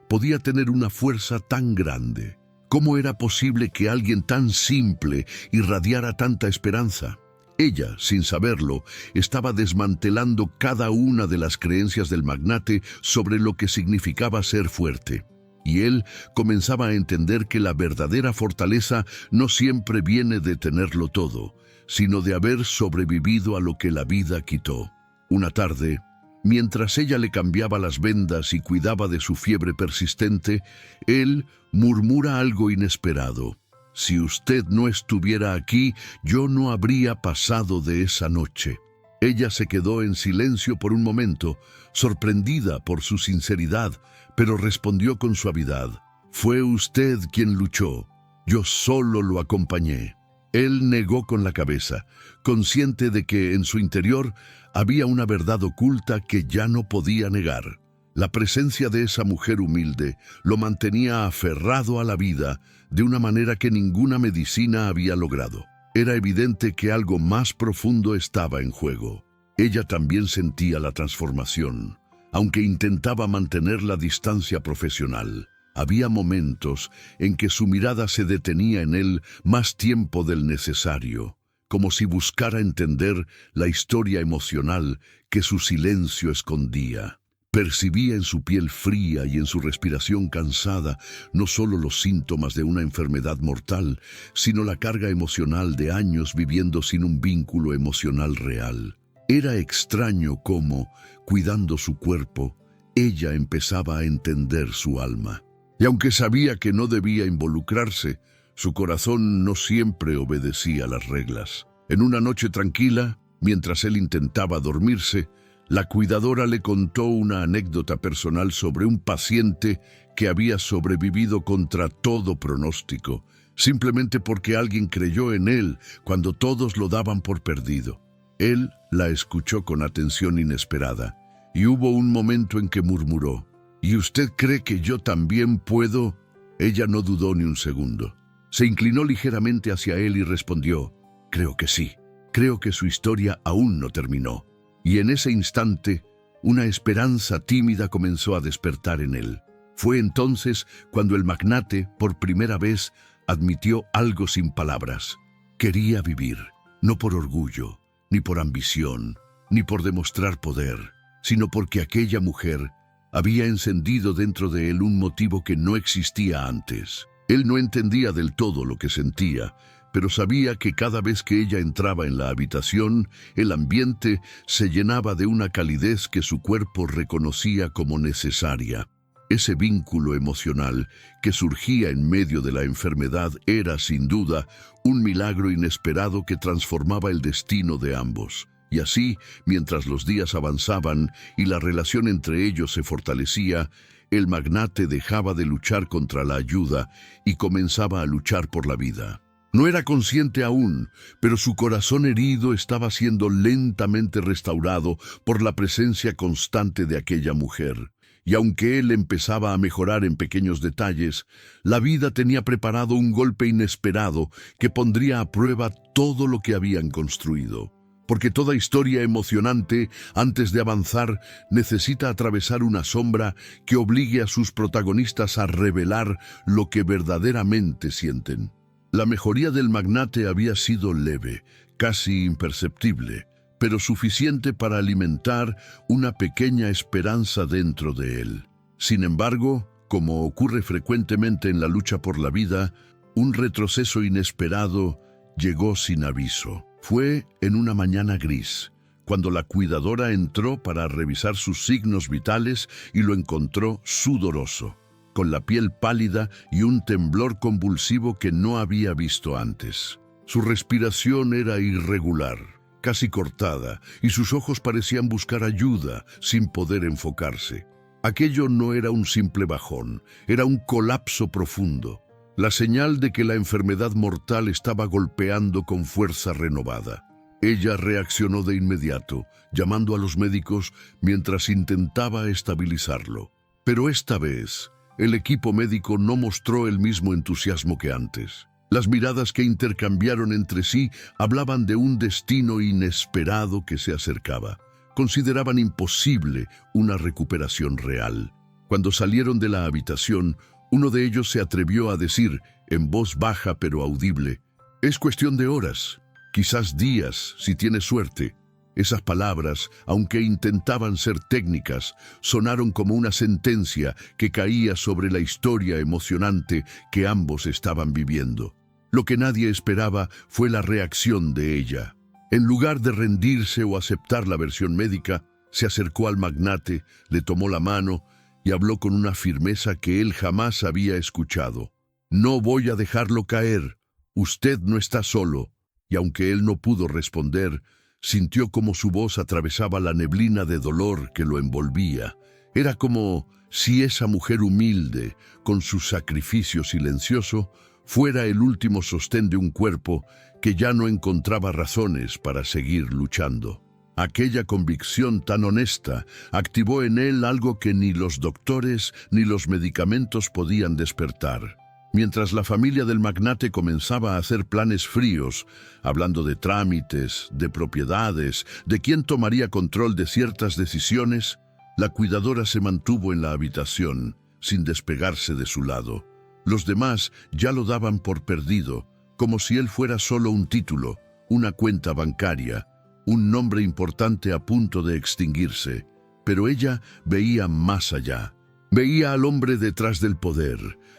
podía tener una fuerza tan grande. ¿Cómo era posible que alguien tan simple irradiara tanta esperanza? Ella, sin saberlo, estaba desmantelando cada una de las creencias del magnate sobre lo que significaba ser fuerte. Y él comenzaba a entender que la verdadera fortaleza no siempre viene de tenerlo todo, sino de haber sobrevivido a lo que la vida quitó. Una tarde, mientras ella le cambiaba las vendas y cuidaba de su fiebre persistente, él murmura algo inesperado. «Si usted no estuviera aquí, yo no habría pasado de esa noche». Ella se quedó en silencio por un momento, sorprendida por su sinceridad, pero respondió con suavidad: «Fue usted quien luchó. Yo solo lo acompañé». Él negó con la cabeza, consciente de que en su interior había una verdad oculta que ya no podía negar. La presencia de esa mujer humilde lo mantenía aferrado a la vida de una manera que ninguna medicina había logrado. Era evidente que algo más profundo estaba en juego. Ella también sentía la transformación, aunque intentaba mantener la distancia profesional. Había momentos en que su mirada se detenía en él más tiempo del necesario, como si buscara entender la historia emocional que su silencio escondía. Percibía en su piel fría y en su respiración cansada no solo los síntomas de una enfermedad mortal, sino la carga emocional de años viviendo sin un vínculo emocional real. Era extraño cómo, cuidando su cuerpo, ella empezaba a entender su alma. Y aunque sabía que no debía involucrarse, su corazón no siempre obedecía las reglas. En una noche tranquila, mientras él intentaba dormirse, la cuidadora le contó una anécdota personal sobre un paciente que había sobrevivido contra todo pronóstico, simplemente porque alguien creyó en él cuando todos lo daban por perdido. Él la escuchó con atención inesperada, y hubo un momento en que murmuró: «¿Y usted cree que yo también puedo?». Ella no dudó ni un segundo. Se inclinó ligeramente hacia él y respondió: «Creo que sí. Creo que su historia aún no terminó». Y en ese instante, una esperanza tímida comenzó a despertar en él. Fue entonces cuando el magnate, por primera vez, admitió algo sin palabras. Quería vivir, no por orgullo, ni por ambición, ni por demostrar poder, sino porque aquella mujer había encendido dentro de él un motivo que no existía antes. Él no entendía del todo lo que sentía, pero sabía que cada vez que ella entraba en la habitación, el ambiente se llenaba de una calidez que su cuerpo reconocía como necesaria. Ese vínculo emocional que surgía en medio de la enfermedad era, sin duda, un milagro inesperado que transformaba el destino de ambos. Y así, mientras los días avanzaban y la relación entre ellos se fortalecía, el magnate dejaba de luchar contra la ayuda y comenzaba a luchar por la vida. No era consciente aún, pero su corazón herido estaba siendo lentamente restaurado por la presencia constante de aquella mujer. Y aunque él empezaba a mejorar en pequeños detalles, la vida tenía preparado un golpe inesperado que pondría a prueba todo lo que habían construido. Porque toda historia emocionante, antes de avanzar, necesita atravesar una sombra que obligue a sus protagonistas a revelar lo que verdaderamente sienten. La mejoría del magnate había sido leve, casi imperceptible, pero suficiente para alimentar una pequeña esperanza dentro de él. Sin embargo, como ocurre frecuentemente en la lucha por la vida, un retroceso inesperado llegó sin aviso. Fue en una mañana gris, cuando la cuidadora entró para revisar sus signos vitales y lo encontró sudoroso, con la piel pálida y un temblor convulsivo que no había visto antes. Su respiración era irregular, casi cortada, y sus ojos parecían buscar ayuda sin poder enfocarse. Aquello no era un simple bajón, era un colapso profundo, la señal de que la enfermedad mortal estaba golpeando con fuerza renovada. Ella reaccionó de inmediato, llamando a los médicos mientras intentaba estabilizarlo. Pero esta vez, el equipo médico no mostró el mismo entusiasmo que antes. Las miradas que intercambiaron entre sí hablaban de un destino inesperado que se acercaba. Consideraban imposible una recuperación real. Cuando salieron de la habitación, uno de ellos se atrevió a decir, en voz baja pero audible: «Es cuestión de horas, quizás días, si tienes suerte». Esas palabras, aunque intentaban ser técnicas, sonaron como una sentencia que caía sobre la historia emocionante que ambos estaban viviendo. Lo que nadie esperaba fue la reacción de ella. En lugar de rendirse o aceptar la versión médica, se acercó al magnate, le tomó la mano y habló con una firmeza que él jamás había escuchado. «No voy a dejarlo caer. Usted no está solo». Y aunque él no pudo responder, Sintió como su voz atravesaba la neblina de dolor que lo envolvía. Era como si esa mujer humilde, con su sacrificio silencioso, fuera el último sostén de un cuerpo que ya no encontraba razones para seguir luchando. Aquella convicción tan honesta activó en él algo que ni los doctores ni los medicamentos podían despertar. Mientras la familia del magnate comenzaba a hacer planes fríos, hablando de trámites, de propiedades, de quién tomaría control de ciertas decisiones, la cuidadora se mantuvo en la habitación, sin despegarse de su lado. Los demás ya lo daban por perdido, como si él fuera solo un título, una cuenta bancaria, un nombre importante a punto de extinguirse. Pero ella veía más allá. Veía al hombre detrás del poder.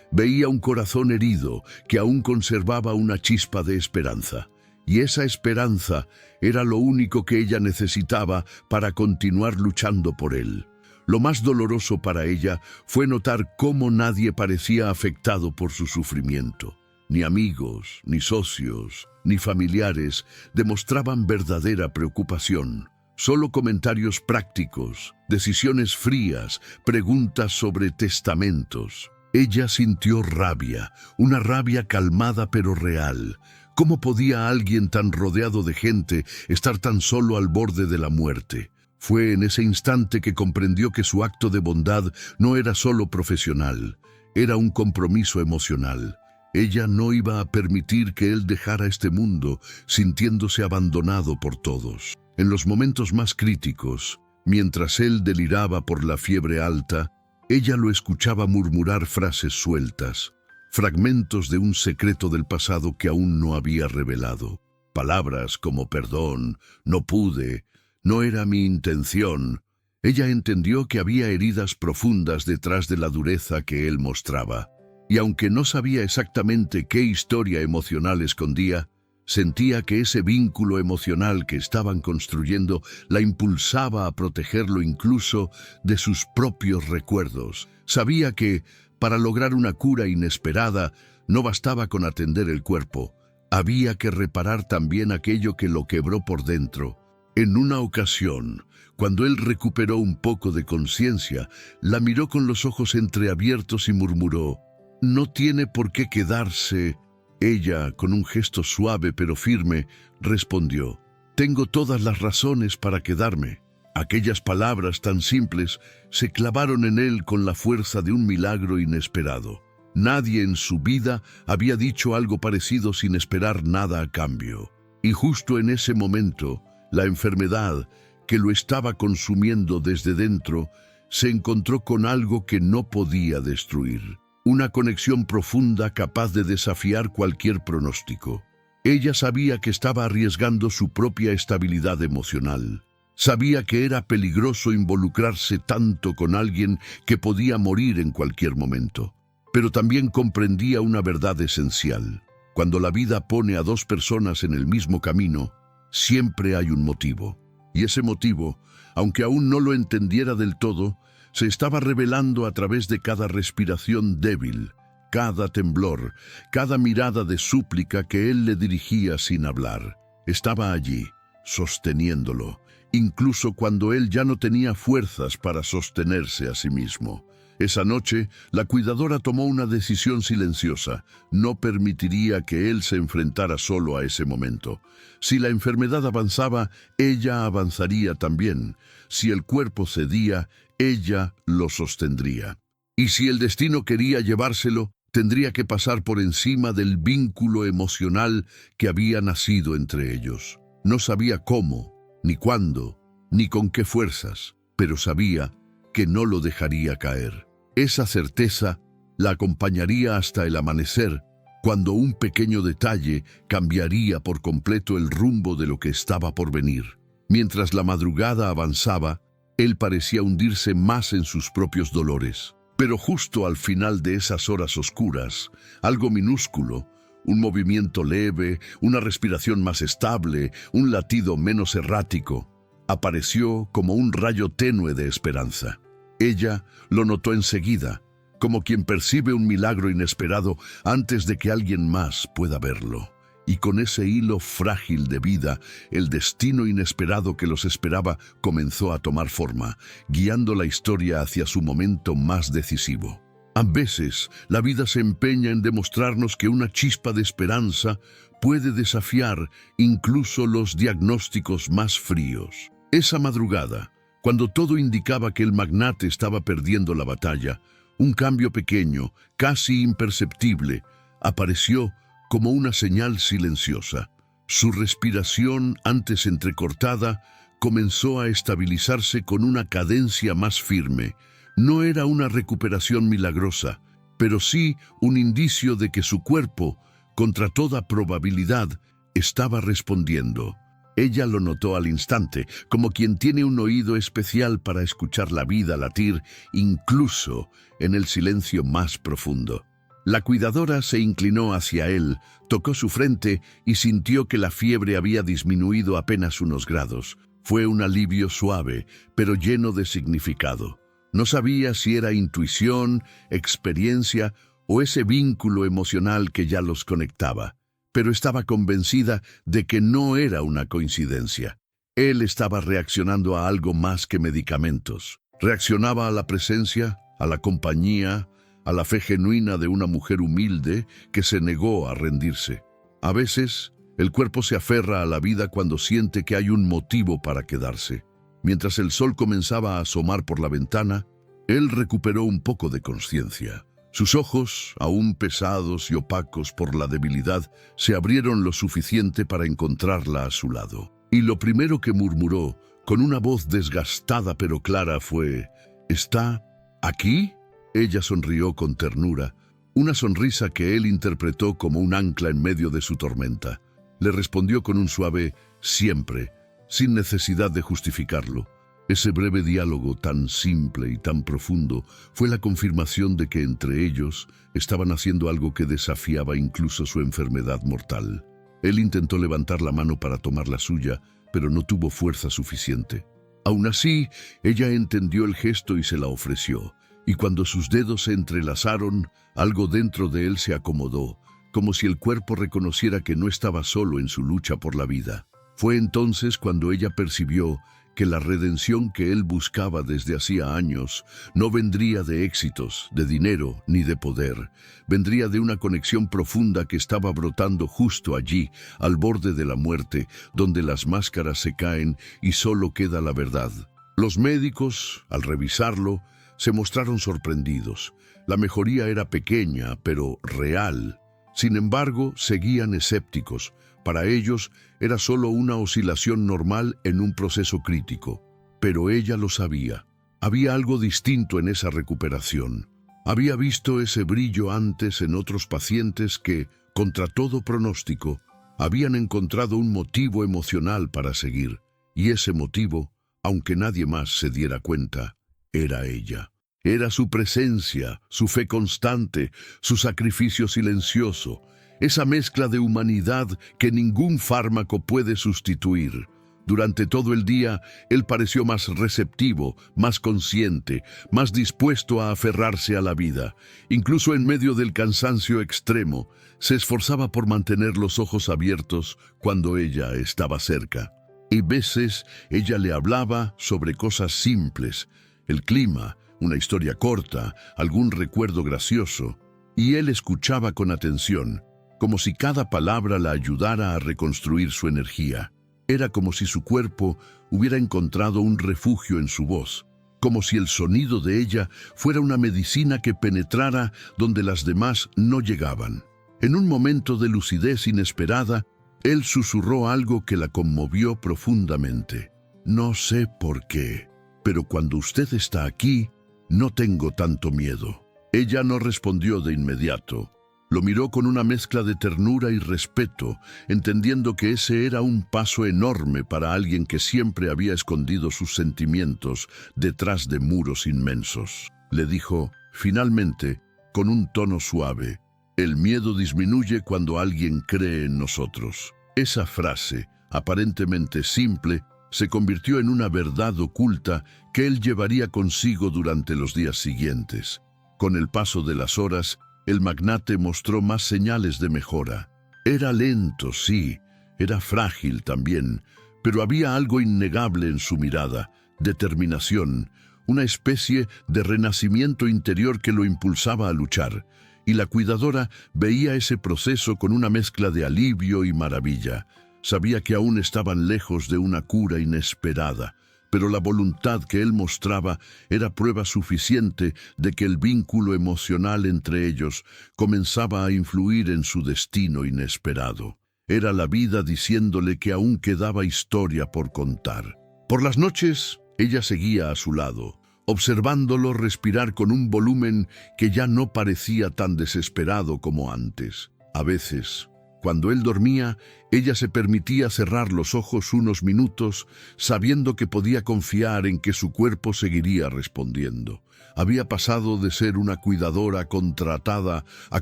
Veía un corazón herido que aún conservaba una chispa de esperanza. Y esa esperanza era lo único que ella necesitaba para continuar luchando por él. Lo más doloroso para ella fue notar cómo nadie parecía afectado por su sufrimiento. Ni amigos, ni socios, ni familiares demostraban verdadera preocupación. Solo comentarios prácticos, decisiones frías, preguntas sobre testamentos. Ella sintió rabia, una rabia calmada pero real. ¿Cómo podía alguien tan rodeado de gente estar tan solo al borde de la muerte? Fue en ese instante que comprendió que su acto de bondad no era solo profesional, era un compromiso emocional. Ella no iba a permitir que él dejara este mundo sintiéndose abandonado por todos. En los momentos más críticos, mientras él deliraba por la fiebre alta, ella lo escuchaba murmurar frases sueltas, fragmentos de un secreto del pasado que aún no había revelado. Palabras como perdón, no pude, no era mi intención. Ella entendió que había heridas profundas detrás de la dureza que él mostraba. Y aunque no sabía exactamente qué historia emocional escondía, sentía que ese vínculo emocional que estaban construyendo la impulsaba a protegerlo incluso de sus propios recuerdos. Sabía que, para lograr una cura inesperada, no bastaba con atender el cuerpo. Había que reparar también aquello que lo quebró por dentro. En una ocasión, cuando él recuperó un poco de conciencia, la miró con los ojos entreabiertos y murmuró: «No tiene por qué quedarse». Ella, con un gesto suave pero firme, respondió: «Tengo todas las razones para quedarme». Aquellas palabras tan simples se clavaron en él con la fuerza de un milagro inesperado. Nadie en su vida había dicho algo parecido sin esperar nada a cambio. Y justo en ese momento, la enfermedad, que lo estaba consumiendo desde dentro, se encontró con algo que no podía destruir. Una conexión profunda capaz de desafiar cualquier pronóstico. Ella sabía que estaba arriesgando su propia estabilidad emocional. Sabía que era peligroso involucrarse tanto con alguien que podía morir en cualquier momento. Pero también comprendía una verdad esencial. Cuando la vida pone a dos personas en el mismo camino, siempre hay un motivo. Y ese motivo, aunque aún no lo entendiera del todo, se estaba revelando a través de cada respiración débil, cada temblor, cada mirada de súplica que él le dirigía sin hablar. Estaba allí, sosteniéndolo, incluso cuando él ya no tenía fuerzas para sostenerse a sí mismo. Esa noche, la cuidadora tomó una decisión silenciosa. No permitiría que él se enfrentara solo a ese momento. Si la enfermedad avanzaba, ella avanzaría también. Si el cuerpo cedía, ella lo sostendría. Y si el destino quería llevárselo, tendría que pasar por encima del vínculo emocional que había nacido entre ellos. No sabía cómo, ni cuándo, ni con qué fuerzas, pero sabía que no lo dejaría caer. Esa certeza la acompañaría hasta el amanecer, cuando un pequeño detalle cambiaría por completo el rumbo de lo que estaba por venir. Mientras la madrugada avanzaba, él parecía hundirse más en sus propios dolores. Pero justo al final de esas horas oscuras, algo minúsculo, un movimiento leve, una respiración más estable, un latido menos errático, apareció como un rayo tenue de esperanza. Ella lo notó enseguida, como quien percibe un milagro inesperado antes de que alguien más pueda verlo. y con ese hilo frágil de vida, el destino inesperado que los esperaba comenzó a tomar forma, guiando la historia hacia su momento más decisivo. A veces, la vida se empeña en demostrarnos que una chispa de esperanza puede desafiar incluso los diagnósticos más fríos. Esa madrugada, cuando todo indicaba que el magnate estaba perdiendo la batalla, un cambio pequeño, casi imperceptible, apareció como una señal silenciosa. Su respiración, antes entrecortada, comenzó a estabilizarse con una cadencia más firme. No era una recuperación milagrosa, pero sí un indicio de que su cuerpo, contra toda probabilidad, estaba respondiendo. Ella lo notó al instante, como quien tiene un oído especial para escuchar la vida latir, incluso en el silencio más profundo. La cuidadora se inclinó hacia él, tocó su frente y sintió que la fiebre había disminuido apenas unos grados. Fue un alivio suave, pero lleno de significado. No sabía si era intuición, experiencia o ese vínculo emocional que ya los conectaba, pero estaba convencida de que no era una coincidencia. Él estaba reaccionando a algo más que medicamentos. Reaccionaba a la presencia, a la compañía, a la fe genuina de una mujer humilde que se negó a rendirse. A veces, el cuerpo se aferra a la vida cuando siente que hay un motivo para quedarse. Mientras el sol comenzaba a asomar por la ventana, él recuperó un poco de conciencia. Sus ojos, aún pesados y opacos por la debilidad, se abrieron lo suficiente para encontrarla a su lado. Y lo primero que murmuró, con una voz desgastada pero clara, fue: ¿Está aquí? Ella sonrió con ternura, una sonrisa que él interpretó como un ancla en medio de su tormenta. Le respondió con un suave «siempre», sin necesidad de justificarlo. Ese breve diálogo tan simple y tan profundo fue la confirmación de que entre ellos estaban haciendo algo que desafiaba incluso su enfermedad mortal. Él intentó levantar la mano para tomar la suya, pero no tuvo fuerza suficiente. Aún así, ella entendió el gesto y se la ofreció, y cuando sus dedos se entrelazaron, algo dentro de él se acomodó, como si el cuerpo reconociera que no estaba solo en su lucha por la vida. Fue entonces cuando ella percibió que la redención que él buscaba desde hacía años no vendría de éxitos, de dinero ni de poder. Vendría de una conexión profunda que estaba brotando justo allí, al borde de la muerte, donde las máscaras se caen y solo queda la verdad. Los médicos, al revisarlo, se mostraron sorprendidos. La mejoría era pequeña, pero real. Sin embargo, seguían escépticos. Para ellos era solo una oscilación normal en un proceso crítico. Pero ella lo sabía. Había algo distinto en esa recuperación. Había visto ese brillo antes en otros pacientes que, contra todo pronóstico, habían encontrado un motivo emocional para seguir. Y ese motivo, aunque nadie más se diera cuenta, era ella. Era su presencia, su fe constante, su sacrificio silencioso, esa mezcla de humanidad que ningún fármaco puede sustituir. Durante todo el día, él pareció más receptivo, más consciente, más dispuesto a aferrarse a la vida. Incluso en medio del cansancio extremo, se esforzaba por mantener los ojos abiertos cuando ella estaba cerca. Y veces ella le hablaba sobre cosas simples, el clima, una historia corta, algún recuerdo gracioso, y él escuchaba con atención, como si cada palabra la ayudara a reconstruir su energía. Era como si su cuerpo hubiera encontrado un refugio en su voz, como si el sonido de ella fuera una medicina que penetrara donde las demás no llegaban. En un momento de lucidez inesperada, él susurró algo que la conmovió profundamente. «No sé por qué, pero cuando usted está aquí, no tengo tanto miedo». Ella no respondió de inmediato. Lo miró con una mezcla de ternura y respeto, entendiendo que ese era un paso enorme para alguien que siempre había escondido sus sentimientos detrás de muros inmensos. Le dijo, finalmente, con un tono suave, «El miedo disminuye cuando alguien cree en nosotros». Esa frase, aparentemente simple, se convirtió en una verdad oculta que él llevaría consigo durante los días siguientes. Con el paso de las horas, el magnate mostró más señales de mejora. Era lento, sí, era frágil también, pero había algo innegable en su mirada, determinación, una especie de renacimiento interior que lo impulsaba a luchar, y la cuidadora veía ese proceso con una mezcla de alivio y maravilla. Sabía que aún estaban lejos de una cura inesperada, pero la voluntad que él mostraba era prueba suficiente de que el vínculo emocional entre ellos comenzaba a influir en su destino inesperado. Era la vida diciéndole que aún quedaba historia por contar. Por las noches, ella seguía a su lado, observándolo respirar con un volumen que ya no parecía tan desesperado como antes. A veces, cuando él dormía, ella se permitía cerrar los ojos unos minutos, sabiendo que podía confiar en que su cuerpo seguiría respondiendo. Había pasado de ser una cuidadora contratada a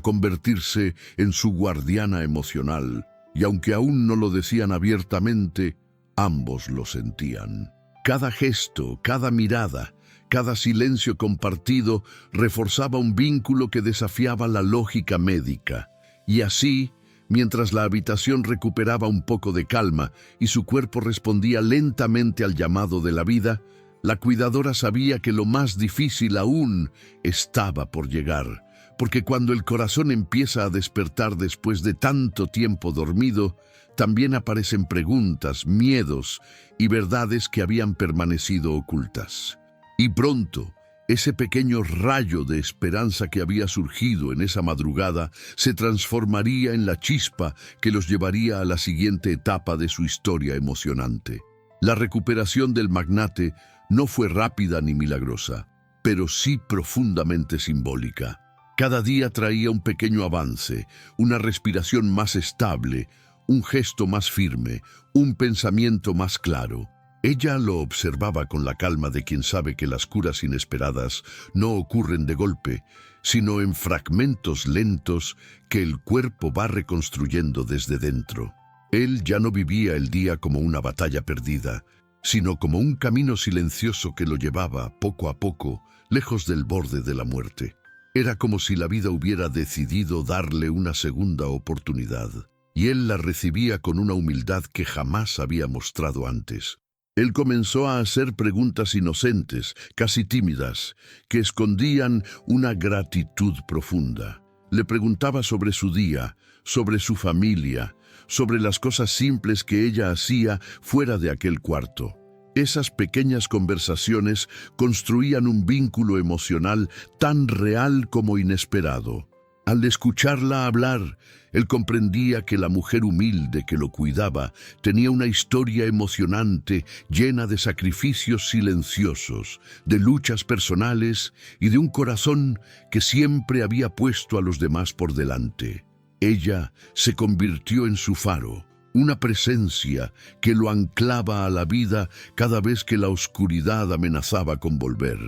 convertirse en su guardiana emocional, y aunque aún no lo decían abiertamente, ambos lo sentían. Cada gesto, cada mirada, cada silencio compartido reforzaba un vínculo que desafiaba la lógica médica. Y así, mientras la habitación recuperaba un poco de calma y su cuerpo respondía lentamente al llamado de la vida, la cuidadora sabía que lo más difícil aún estaba por llegar, porque cuando el corazón empieza a despertar después de tanto tiempo dormido, también aparecen preguntas, miedos y verdades que habían permanecido ocultas. Y pronto, ese pequeño rayo de esperanza que había surgido en esa madrugada se transformaría en la chispa que los llevaría a la siguiente etapa de su historia emocionante. La recuperación del magnate no fue rápida ni milagrosa, pero sí profundamente simbólica. Cada día traía un pequeño avance, una respiración más estable, un gesto más firme, un pensamiento más claro. Ella lo observaba con la calma de quien sabe que las curas inesperadas no ocurren de golpe, sino en fragmentos lentos que el cuerpo va reconstruyendo desde dentro. Él ya no vivía el día como una batalla perdida, sino como un camino silencioso que lo llevaba, poco a poco, lejos del borde de la muerte. Era como si la vida hubiera decidido darle una segunda oportunidad, y él la recibía con una humildad que jamás había mostrado antes. Él comenzó a hacer preguntas inocentes, casi tímidas, que escondían una gratitud profunda. Le preguntaba sobre su día, sobre su familia, sobre las cosas simples que ella hacía fuera de aquel cuarto. Esas pequeñas conversaciones construían un vínculo emocional tan real como inesperado. Al escucharla hablar, él comprendía que la mujer humilde que lo cuidaba tenía una historia emocionante llena de sacrificios silenciosos, de luchas personales y de un corazón que siempre había puesto a los demás por delante. Ella se convirtió en su faro, una presencia que lo anclaba a la vida cada vez que la oscuridad amenazaba con volver.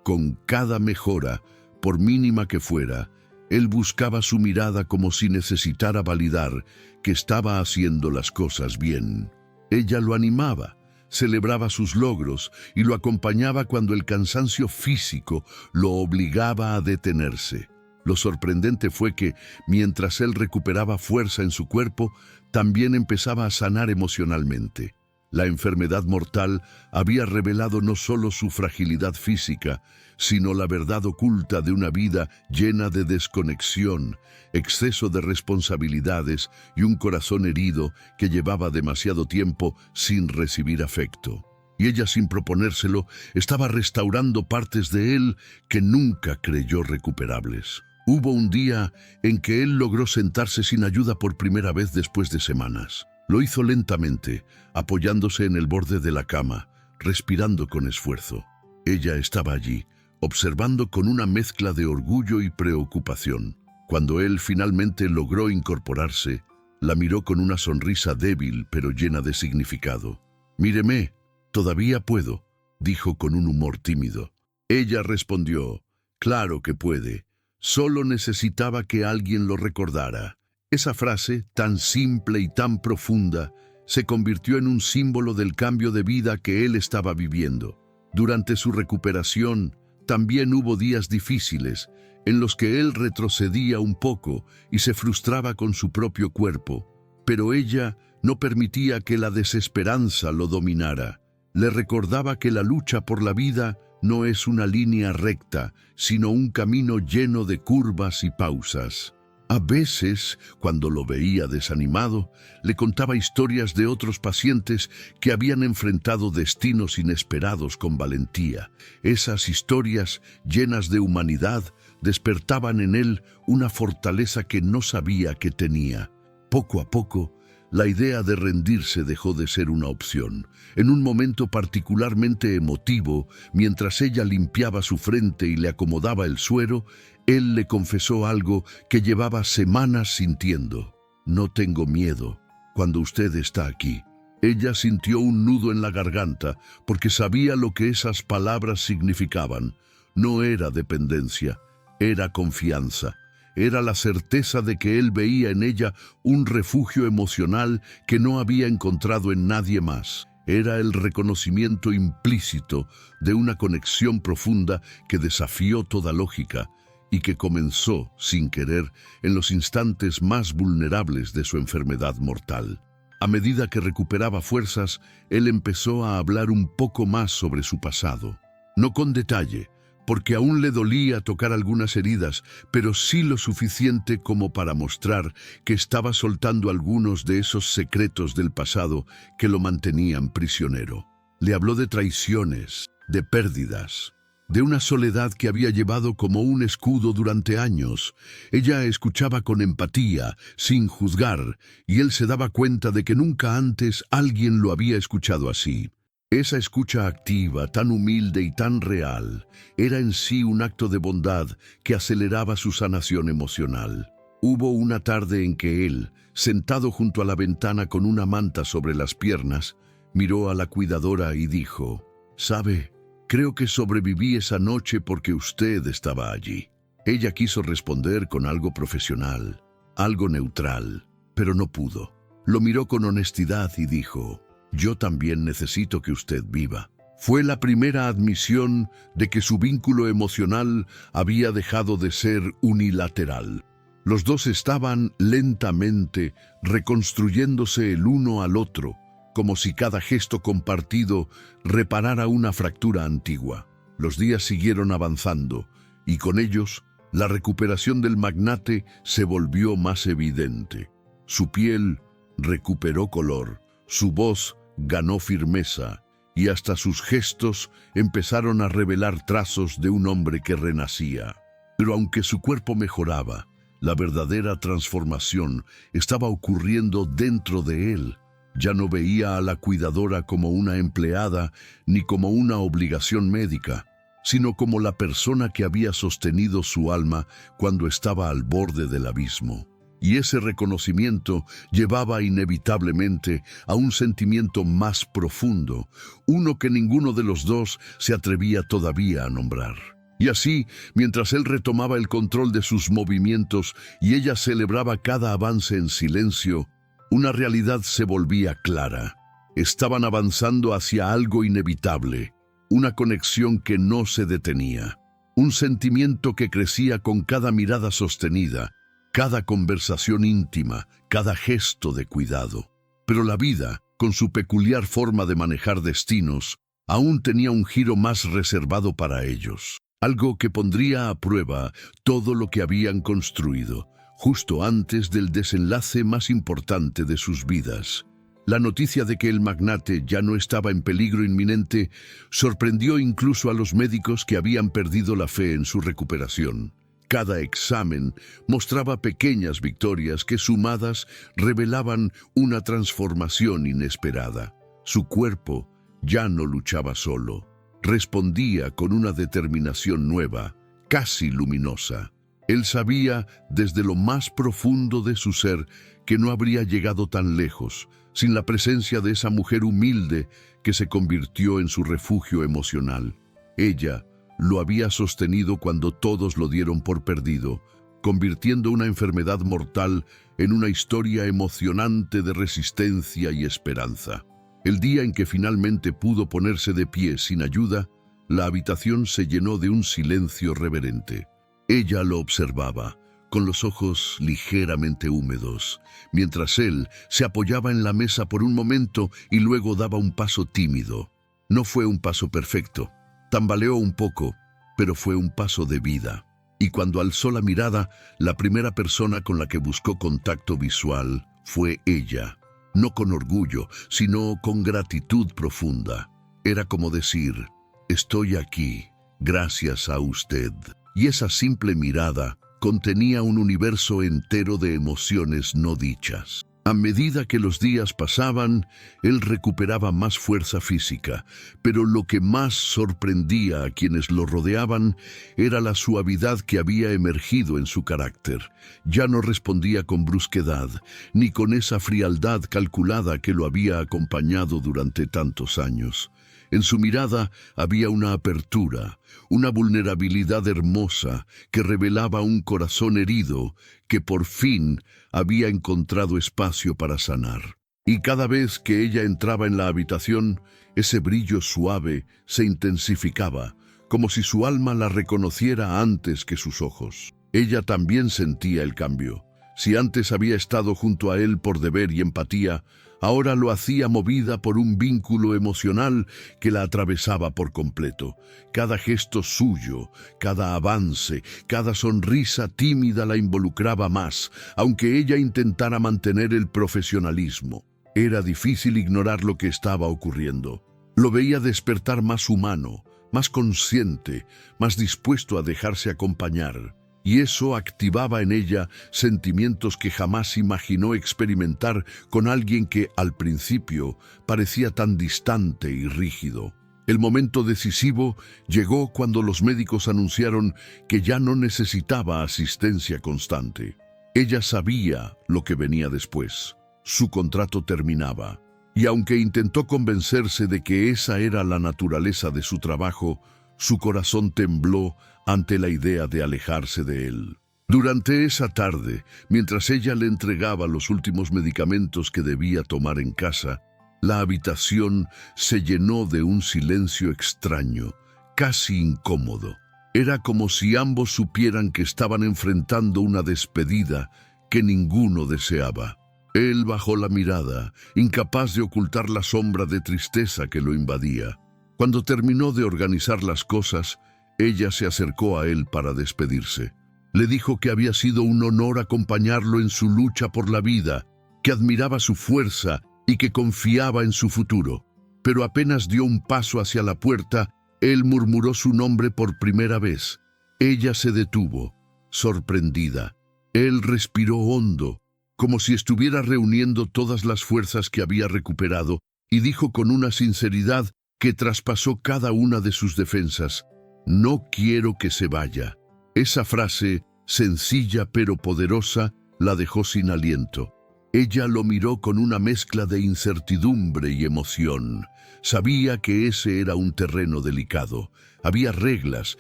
Con cada mejora, por mínima que fuera, él buscaba su mirada como si necesitara validar que estaba haciendo las cosas bien. Ella lo animaba, celebraba sus logros y lo acompañaba cuando el cansancio físico lo obligaba a detenerse. Lo sorprendente fue que, mientras él recuperaba fuerza en su cuerpo, también empezaba a sanar emocionalmente. La enfermedad mortal había revelado no solo su fragilidad física, sino la verdad oculta de una vida llena de desconexión, exceso de responsabilidades y un corazón herido que llevaba demasiado tiempo sin recibir afecto. Y ella, sin proponérselo, estaba restaurando partes de él que nunca creyó recuperables. Hubo un día en que él logró sentarse sin ayuda por primera vez después de semanas. Lo hizo lentamente, apoyándose en el borde de la cama, respirando con esfuerzo. Ella estaba allí, observando con una mezcla de orgullo y preocupación. Cuando él finalmente logró incorporarse, la miró con una sonrisa débil pero llena de significado. «Míreme, todavía puedo», dijo con un humor tímido. Ella respondió, «Claro que puede, solo necesitaba que alguien lo recordara». Esa frase, tan simple y tan profunda, se convirtió en un símbolo del cambio de vida que él estaba viviendo. Durante su recuperación, también hubo días difíciles en los que él retrocedía un poco y se frustraba con su propio cuerpo, pero ella no permitía que la desesperanza lo dominara. Le recordaba que la lucha por la vida no es una línea recta, sino un camino lleno de curvas y pausas. A veces, cuando lo veía desanimado, le contaba historias de otros pacientes que habían enfrentado destinos inesperados con valentía. Esas historias, llenas de humanidad, despertaban en él una fortaleza que no sabía que tenía. Poco a poco, la idea de rendirse dejó de ser una opción. En un momento particularmente emotivo, mientras ella limpiaba su frente y le acomodaba el suero, él le confesó algo que llevaba semanas sintiendo. No tengo miedo cuando usted está aquí. Ella sintió un nudo en la garganta porque sabía lo que esas palabras significaban. No era dependencia, era confianza. Era la certeza de que él veía en ella un refugio emocional que no había encontrado en nadie más. Era el reconocimiento implícito de una conexión profunda que desafió toda lógica y que comenzó, sin querer, en los instantes más vulnerables de su enfermedad mortal. A medida que recuperaba fuerzas, él empezó a hablar un poco más sobre su pasado. No con detalle, porque aún le dolía tocar algunas heridas, pero sí lo suficiente como para mostrar que estaba soltando algunos de esos secretos del pasado que lo mantenían prisionero. Le habló de traiciones, de pérdidas, de una soledad que había llevado como un escudo durante años. Ella escuchaba con empatía, sin juzgar, y él se daba cuenta de que nunca antes alguien lo había escuchado así. Esa escucha activa, tan humilde y tan real, era en sí un acto de bondad que aceleraba su sanación emocional. Hubo una tarde en que él, sentado junto a la ventana con una manta sobre las piernas, miró a la cuidadora y dijo: «¿Sabe? Creo que sobreviví esa noche porque usted estaba allí». Ella quiso responder con algo profesional, algo neutral, pero no pudo. Lo miró con honestidad y dijo: «Yo también necesito que usted viva». Fue la primera admisión de que su vínculo emocional había dejado de ser unilateral. Los dos estaban lentamente reconstruyéndose el uno al otro, como si cada gesto compartido reparara una fractura antigua. Los días siguieron avanzando, y con ellos, la recuperación del magnate se volvió más evidente. Su piel recuperó color, su voz ganó firmeza, y hasta sus gestos empezaron a revelar trazos de un hombre que renacía. Pero aunque su cuerpo mejoraba, la verdadera transformación estaba ocurriendo dentro de él. Ya no veía a la cuidadora como una empleada ni como una obligación médica, sino como la persona que había sostenido su alma cuando estaba al borde del abismo. Y ese reconocimiento llevaba inevitablemente a un sentimiento más profundo, uno que ninguno de los dos se atrevía todavía a nombrar. Y así, mientras él retomaba el control de sus movimientos y ella celebraba cada avance en silencio, una realidad se volvía clara. Estaban avanzando hacia algo inevitable, una conexión que no se detenía, un sentimiento que crecía con cada mirada sostenida, cada conversación íntima, cada gesto de cuidado. Pero la vida, con su peculiar forma de manejar destinos, aún tenía un giro más reservado para ellos. Algo que pondría a prueba todo lo que habían construido, justo antes del desenlace más importante de sus vidas. La noticia de que el magnate ya no estaba en peligro inminente sorprendió incluso a los médicos que habían perdido la fe en su recuperación. Cada examen mostraba pequeñas victorias que sumadas revelaban una transformación inesperada. Su cuerpo ya no luchaba solo, respondía con una determinación nueva, casi luminosa. Él sabía desde lo más profundo de su ser que no habría llegado tan lejos sin la presencia de esa mujer humilde que se convirtió en su refugio emocional. Ella lo había sostenido cuando todos lo dieron por perdido, convirtiendo una enfermedad mortal en una historia emocionante de resistencia y esperanza. El día en que finalmente pudo ponerse de pie sin ayuda, La habitación se llenó de un silencio reverente. Ella lo observaba, con los ojos ligeramente húmedos, mientras él se apoyaba en la mesa por un momento y luego daba un paso tímido. No fue un paso perfecto. Tambaleó un poco, pero fue un paso de vida. Y cuando alzó la mirada, la primera persona con la que buscó contacto visual fue ella. No con orgullo, sino con gratitud profunda. Era como decir: estoy aquí, gracias a usted. Y esa simple mirada contenía un universo entero de emociones no dichas. A medida que los días pasaban, él recuperaba más fuerza física, pero lo que más sorprendía a quienes lo rodeaban era la suavidad que había emergido en su carácter. Ya no respondía con brusquedad, ni con esa frialdad calculada que lo había acompañado durante tantos años. En su mirada había una apertura, una vulnerabilidad hermosa que revelaba un corazón herido que por fin había encontrado espacio para sanar. Y cada vez que ella entraba en la habitación, ese brillo suave se intensificaba, como si su alma la reconociera antes que sus ojos. Ella también sentía el cambio. Si antes había estado junto a él por deber y empatía, ahora lo hacía movida por un vínculo emocional que la atravesaba por completo. Cada gesto suyo, cada avance, cada sonrisa tímida la involucraba más, aunque ella intentara mantener el profesionalismo. Era difícil ignorar lo que estaba ocurriendo. Lo veía despertar más humano, más consciente, más dispuesto a dejarse acompañar. Y eso activaba en ella sentimientos que jamás imaginó experimentar con alguien que, al principio, parecía tan distante y rígido. El momento decisivo llegó cuando los médicos anunciaron que ya no necesitaba asistencia constante. Ella sabía lo que venía después. Su contrato terminaba. Y aunque intentó convencerse de que esa era la naturaleza de su trabajo, su corazón tembló ante la idea de alejarse de él. Durante esa tarde, mientras ella le entregaba los últimos medicamentos que debía tomar en casa, la habitación se llenó de un silencio extraño, casi incómodo. Era como si ambos supieran que estaban enfrentando una despedida que ninguno deseaba. Él bajó la mirada, incapaz de ocultar la sombra de tristeza que lo invadía. Cuando terminó de organizar las cosas, ella se acercó a él para despedirse. Le dijo que había sido un honor acompañarlo en su lucha por la vida, que admiraba su fuerza y que confiaba en su futuro. Pero apenas dio un paso hacia la puerta, él murmuró su nombre por primera vez. Ella se detuvo, sorprendida. Él respiró hondo, como si estuviera reuniendo todas las fuerzas que había recuperado, y dijo con una sinceridad que traspasó cada una de sus defensas: «No quiero que se vaya». Esa frase, sencilla pero poderosa, la dejó sin aliento. Ella lo miró con una mezcla de incertidumbre y emoción. Sabía que ese era un terreno delicado. Había reglas,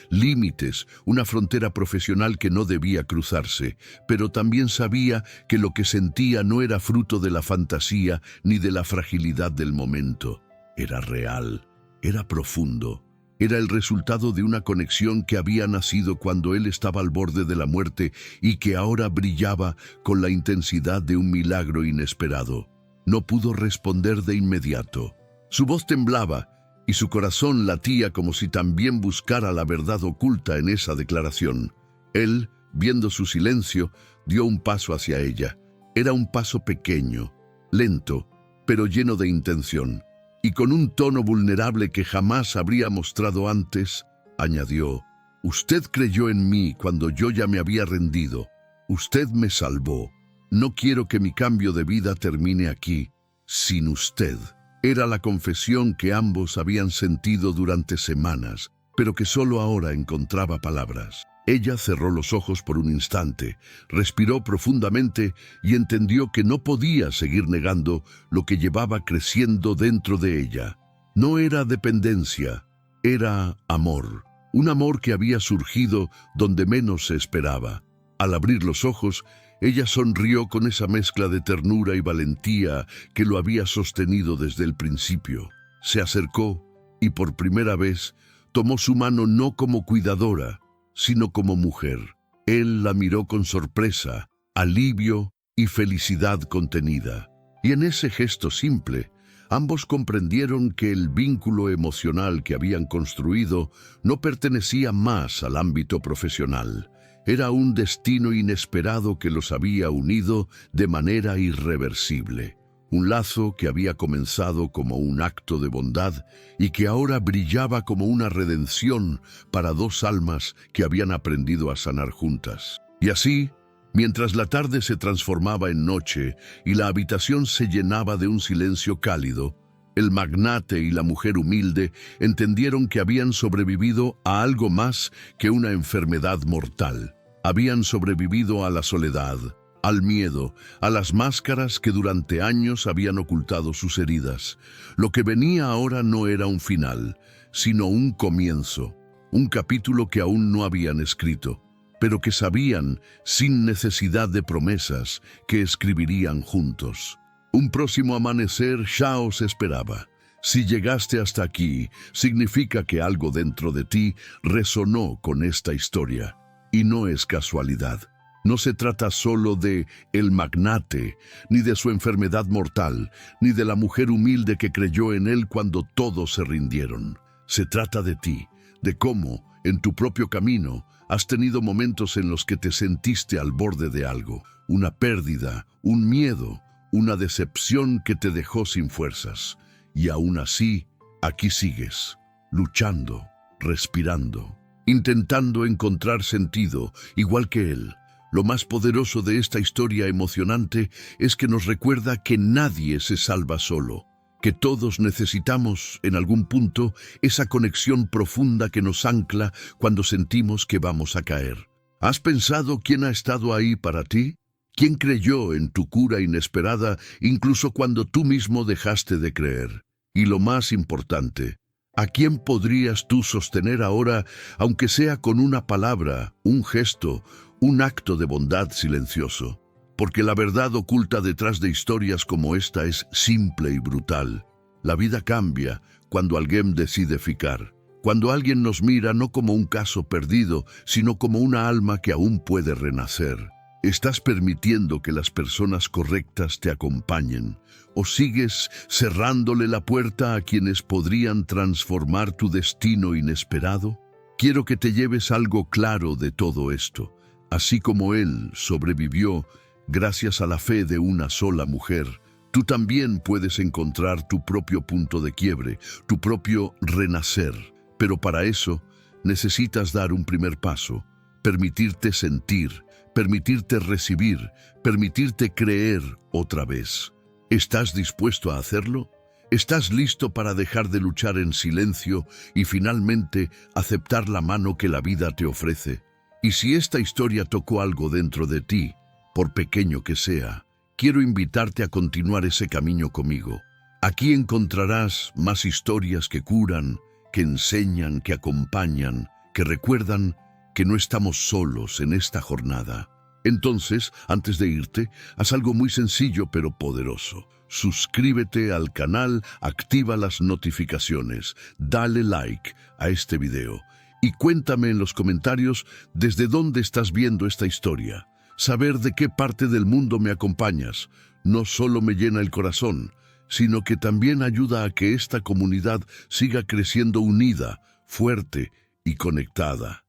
límites, una frontera profesional que no debía cruzarse, pero también sabía que lo que sentía no era fruto de la fantasía ni de la fragilidad del momento. Era real, era profundo. Era el resultado de una conexión que había nacido cuando él estaba al borde de la muerte y que ahora brillaba con la intensidad de un milagro inesperado. No pudo responder de inmediato. Su voz temblaba y su corazón latía como si también buscara la verdad oculta en esa declaración. Él, viendo su silencio, dio un paso hacia ella. Era un paso pequeño, lento, pero lleno de intención. Y con un tono vulnerable que jamás habría mostrado antes, añadió: «Usted creyó en mí cuando yo ya me había rendido. Usted me salvó. No quiero que mi cambio de vida termine aquí, sin usted». Era la confesión que ambos habían sentido durante semanas, pero que solo ahora encontraba palabras. Ella cerró los ojos por un instante, respiró profundamente y entendió que no podía seguir negando lo que llevaba creciendo dentro de ella. No era dependencia, era amor. Un amor que había surgido donde menos se esperaba. Al abrir los ojos, ella sonrió con esa mezcla de ternura y valentía que lo había sostenido desde el principio. Se acercó y por primera vez Tomó su mano no como cuidadora, sino como mujer. Él la miró con sorpresa, alivio y felicidad contenida. Y en ese gesto simple, ambos comprendieron que el vínculo emocional que habían construido no pertenecía más al ámbito profesional. Era un destino inesperado que los había unido de manera irreversible. Un lazo que había comenzado como un acto de bondad y que ahora brillaba como una redención para dos almas que habían aprendido a sanar juntas. Y así, mientras la tarde se transformaba en noche y la habitación se llenaba de un silencio cálido, el magnate y la mujer humilde entendieron que habían sobrevivido a algo más que una enfermedad mortal. Habían sobrevivido a la soledad, al miedo, a las máscaras que durante años habían ocultado sus heridas. Lo que venía ahora no era un final, sino un comienzo, un capítulo que aún no habían escrito, pero que sabían, sin necesidad de promesas, que escribirían juntos. Un próximo amanecer ya os esperaba. Si llegaste hasta aquí, significa que algo dentro de ti resonó con esta historia. Y no es casualidad. No se trata solo de el magnate, ni de su enfermedad mortal, ni de la mujer humilde que creyó en él cuando todos se rindieron. Se trata de ti, de cómo, en tu propio camino, has tenido momentos en los que te sentiste al borde de algo, una pérdida, un miedo, una decepción que te dejó sin fuerzas. Y aún así, aquí sigues, luchando, respirando, intentando encontrar sentido, igual que él. Lo más poderoso de esta historia emocionante es que nos recuerda que nadie se salva solo, que todos necesitamos, en algún punto, esa conexión profunda que nos ancla cuando sentimos que vamos a caer. ¿Has pensado quién ha estado ahí para ti? ¿Quién creyó en tu cura inesperada incluso cuando tú mismo dejaste de creer? Y lo más importante, ¿a quién podrías tú sostener ahora, aunque sea con una palabra, un gesto, un acto de bondad silencioso? Porque la verdad oculta detrás de historias como esta es simple y brutal. La vida cambia cuando alguien decide ficar. Cuando alguien nos mira no como un caso perdido, sino como una alma que aún puede renacer. ¿Estás permitiendo que las personas correctas te acompañen? ¿O sigues cerrándole la puerta a quienes podrían transformar tu destino inesperado? Quiero que te lleves algo claro de todo esto. Así como él sobrevivió gracias a la fe de una sola mujer, tú también puedes encontrar tu propio punto de quiebre, tu propio renacer. Pero para eso necesitas dar un primer paso, permitirte sentir, permitirte recibir, permitirte creer otra vez. ¿Estás dispuesto a hacerlo? ¿Estás listo para dejar de luchar en silencio y finalmente aceptar la mano que la vida te ofrece? Y si esta historia tocó algo dentro de ti, por pequeño que sea, quiero invitarte a continuar ese camino conmigo. Aquí encontrarás más historias que curan, que enseñan, que acompañan, que recuerdan que no estamos solos en esta jornada. Entonces, antes de irte, haz algo muy sencillo pero poderoso. Suscríbete al canal, activa las notificaciones, dale like a este video y cuéntame en los comentarios desde dónde estás viendo esta historia. Saber de qué parte del mundo me acompañas no solo me llena el corazón, sino que también ayuda a que esta comunidad siga creciendo unida, fuerte y conectada.